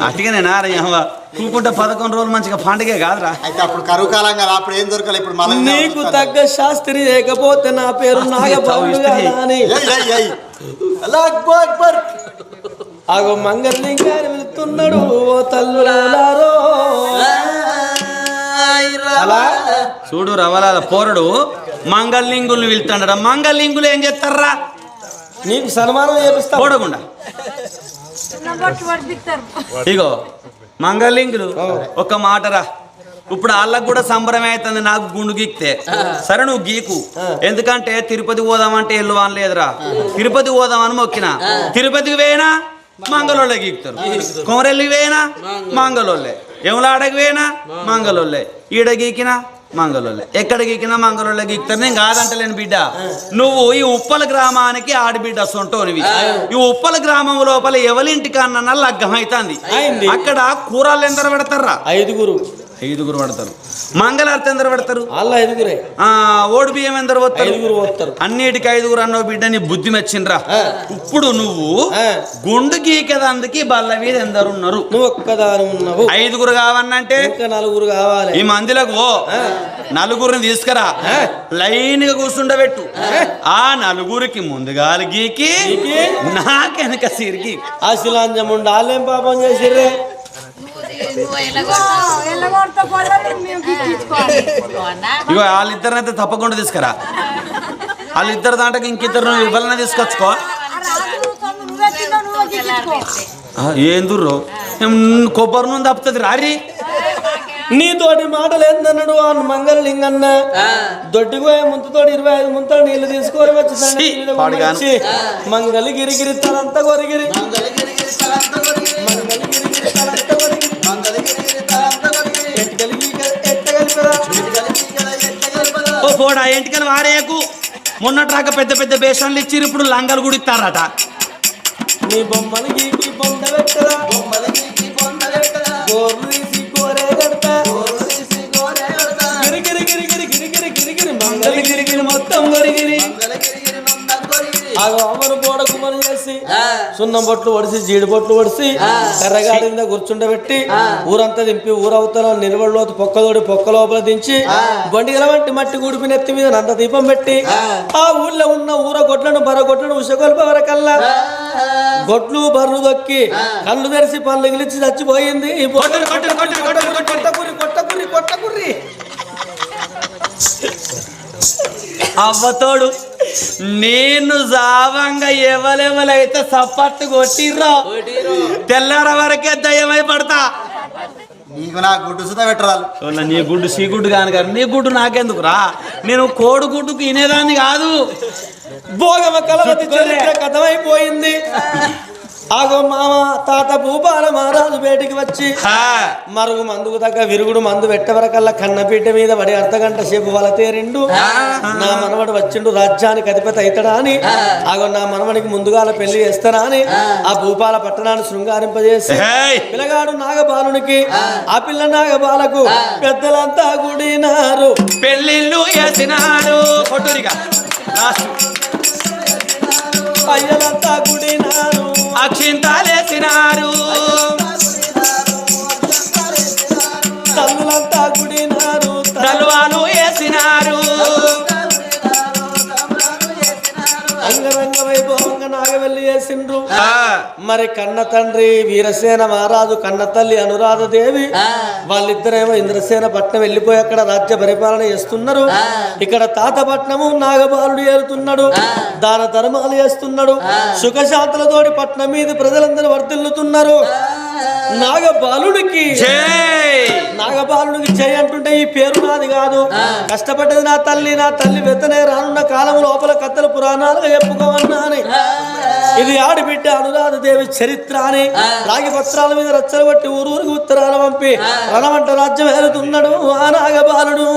అటుగానేనా కూకుంటే 11 రోజులు మంచిగా పండుగే కాదురా. అయితే అప్పుడు కరువు కాలం కదా, అప్పుడు ఏం దొరకాలి. ఇప్పుడు మళ్ళీ నీకు తగ్గ శాస్త్రి లేకపోతే నా పేరు నాగబాబు. ఆగో మంగళలింగాన్ని వెళ్తున్నాడు ఓ తల్లులారో. అలా చూడు రవలాల పోరడు మంగళలింగులు వెళ్తాడరా. మంగళలింగులు ఏం చేస్తారా? నీకు సన్మానం చేపిస్తా. పోడకుండా ఇగో మంగళలింగులు ఒక మాటరా. ఇప్పుడు వాళ్ళకు కూడా సంబరం అవుతుంది నాకు గుండు గీక్తే. సరే నువ్వు గీకు. ఎందుకంటే తిరుపతి పోదామంటే ఎల్లు అని లేదురా. తిరుపతి పోదామని మొక్కిన. తిరుపతికి వేయినా మంగళోళ్ళే గీకుతారు. కొమరెల్లికి వేయినా మంగళోళ్ళే. ఎములాడకి వేయినా మంగళోళ్ళే. ఈడ గీకినా మంగళోళ్ళే. ఎక్కడ గీకినా మంగళోళ్ళే గీకుతారు. నేను కాదంటలేను బిడ్డ. నువ్వు ఈ ఉప్పల గ్రామానికి ఆడబిడ్డ సొంటోనివి. ఈ ఉప్పల గ్రామం లోపల ఎవరింటికన్నా లగ్గం అవుతుంది. అక్కడ కూరలు ఎందరు పెడతారా? 5గురు పడతారు. మంగళారతి ఎందరు పెడతారు? వాళ్ళ 5గురే. ఓడి బియ్యం ఎందరు పోతారు? 5గురు పోతారు. అన్నిటికి 5గురు అన్నో బిడ్డ నీ బుద్ధి మెచ్చిండ్రా. ఇప్పుడు నువ్వు గుండు గీకదానికి బల్ల మీద ఎందరు ఉన్నారు? నువ్వు ఒక్కదాని ఉన్నావు. 5గురు కావన్నంటే ఇంకా 4గురు కావాలి. ఈ మందిలకు ఓ 4గురిని తీసుకురా. లైన్ గా కూర్చుండబెట్టు. ఆ 4గురికి ముందుగా గీకి నాకెనక సిరికి. ఆశీలాంజముండ వాళ్ళేం పాపం చేసిర్రే? ఇగో వాళ్ళిద్దరినైతే తప్పకుండా తీసుకురా. వాళ్ళిద్దరు దాంట్లో ఇంకిద్దరు ఇవ్వాలన్నా తీసుకొచ్చుకో. ఏందుర్రో కొబ్బరి నూనె తప్పుతుంది రారి. నీతోటి మాటలు ఏందన్నాడు ఆ మంగళలింగన్న. దొడ్డిపోయే ముంతతోటి 25 ముంతలు నీళ్లు తీసుకొని వచ్చి మంగళ గిరిగిరి తలంత కొరిగిరి. ఓ పోడా ఎంటికలు వారేకు. మొన్నట్రాక పెద్ద పెద్ద బేషన్లు ఇచ్చిరు, ఇప్పుడు లంగలు కూడా ఇస్తారట. నీ బొమ్మలు గీకి బొమ్మ పెట్టరా, బొమ్మలు గీకి బొమ్మ పెట్టరా, గోర్లు తీసి గోరే కడతా, గిరిగిరి గిరిగిరి గిరిగిరి గిరిగిరి మంగళ గిరిగిరి మొత్తం గొరిగిరి. అమరు బోడ కుమరు చేసి సున్నం బొట్లు ఒడిసి జీడి బొట్లు ఒడిసి కర్రగాడి మీద కూర్చుండబెట్టి ఊరంతా దింపి ఊరవుతల నిలబడిలోతు పొక్కదోడి పొక్క లోపల దించి బండిగల వంటి మట్టి గుడిపి నెత్తి మీద నంద దీపం పెట్టి ఆ ఊళ్ళో ఉన్న ఊర గొడ్లను బరగొడ్లను ఉషగొల్ప వరకల్లా గొడ్లు బర్రు దొక్కి కళ్ళు తెరిచి పళ్ళు గిలిచి చచ్చిపోయింది. కొట్టకుర్రి కొట్టకుర్రి కొట్టకుర్రి అవ్వతోడు నేను జావంగా ఎవలెవలైతే సప్పట్టు కొట్టిర్రో తెల్లార వరకే దయ్యమై పడతా. నీకు నా గుడ్డు సుతా పెట్టరాలు. నీ గుడ్డు సీ గుడ్డు కాను కానీ నీ గుడ్డు నాకెందుకు రా? నేను కోడి గుడ్డుకు వినేదాన్ని కాదు. భోగమ కలవతి చరిత్ర కథమైపోయింది. ఆగో మామ తాత భూపాల మహారాజు బయటికి వచ్చి మరుగు మందుకు తగ్గ విరుగుడు మందు పెట్టవరకల్లా కన్నపీట మీద పడి అర్ధగంట సేపు వాళ్ళ తేరిండు నా మనవడు వచ్చిండు రాజ్యానికి అధిపతి అవుతాడా అని ఆగో నా మనవడికి ముందుగాల పెళ్లి చేస్తానా అని ఆ భూపాల పట్టణాన్ని శృంగారింపజేసి పిల్లగాడు నాగబాలునికి ఆ పిల్ల నాగబాలకు పెద్దలంతా కూడినారు పెళ్ళిళ్ళు చేసినారు అయ్యలంతా కూడినారు అక్షింతాలేసినారు తల్లులంతా కూడినారు తల్వాలు వేసినారు అంగరంగ వైభవంగా నాగవెల్లి చేసిండ్రు మరి కన్న తండ్రి వీరసేన మహారాజు కన్న తల్లి అనురాధదేవి వాళ్ళిద్దరేమో ఇంద్రసేన పట్నం వెళ్ళిపోయి అక్కడ రాజ్య పరిపాలన చేస్తున్నారు ఇక్కడ తాతపట్నము నాగబాలుడు ఏలుతున్నాడు దాన ధర్మాలు చేస్తున్నాడు సుఖశాంతులతోటి పట్నం మీద ప్రజలందరూ వర్తిల్లుతున్నారు నాగబాలుడికి జై అంటుంటే ఈ పేరు నాది కాదు కష్టపడ్డది నా తల్లి వెతనే రానున్న కాలం లోపల కథలు పురాణాలుగా చెప్పుకోవన్నాని ఇది ఆడిబిడ్డ అనురాధదేవి చరిత్ర అని రాగి పత్రాల మీద రచ్చలు బట్టి ఊరూరికి ఉత్తరాలు పంపి రణవంట రాజ్యం ఏలుతున్నాడు ఆ నాగబాలుడు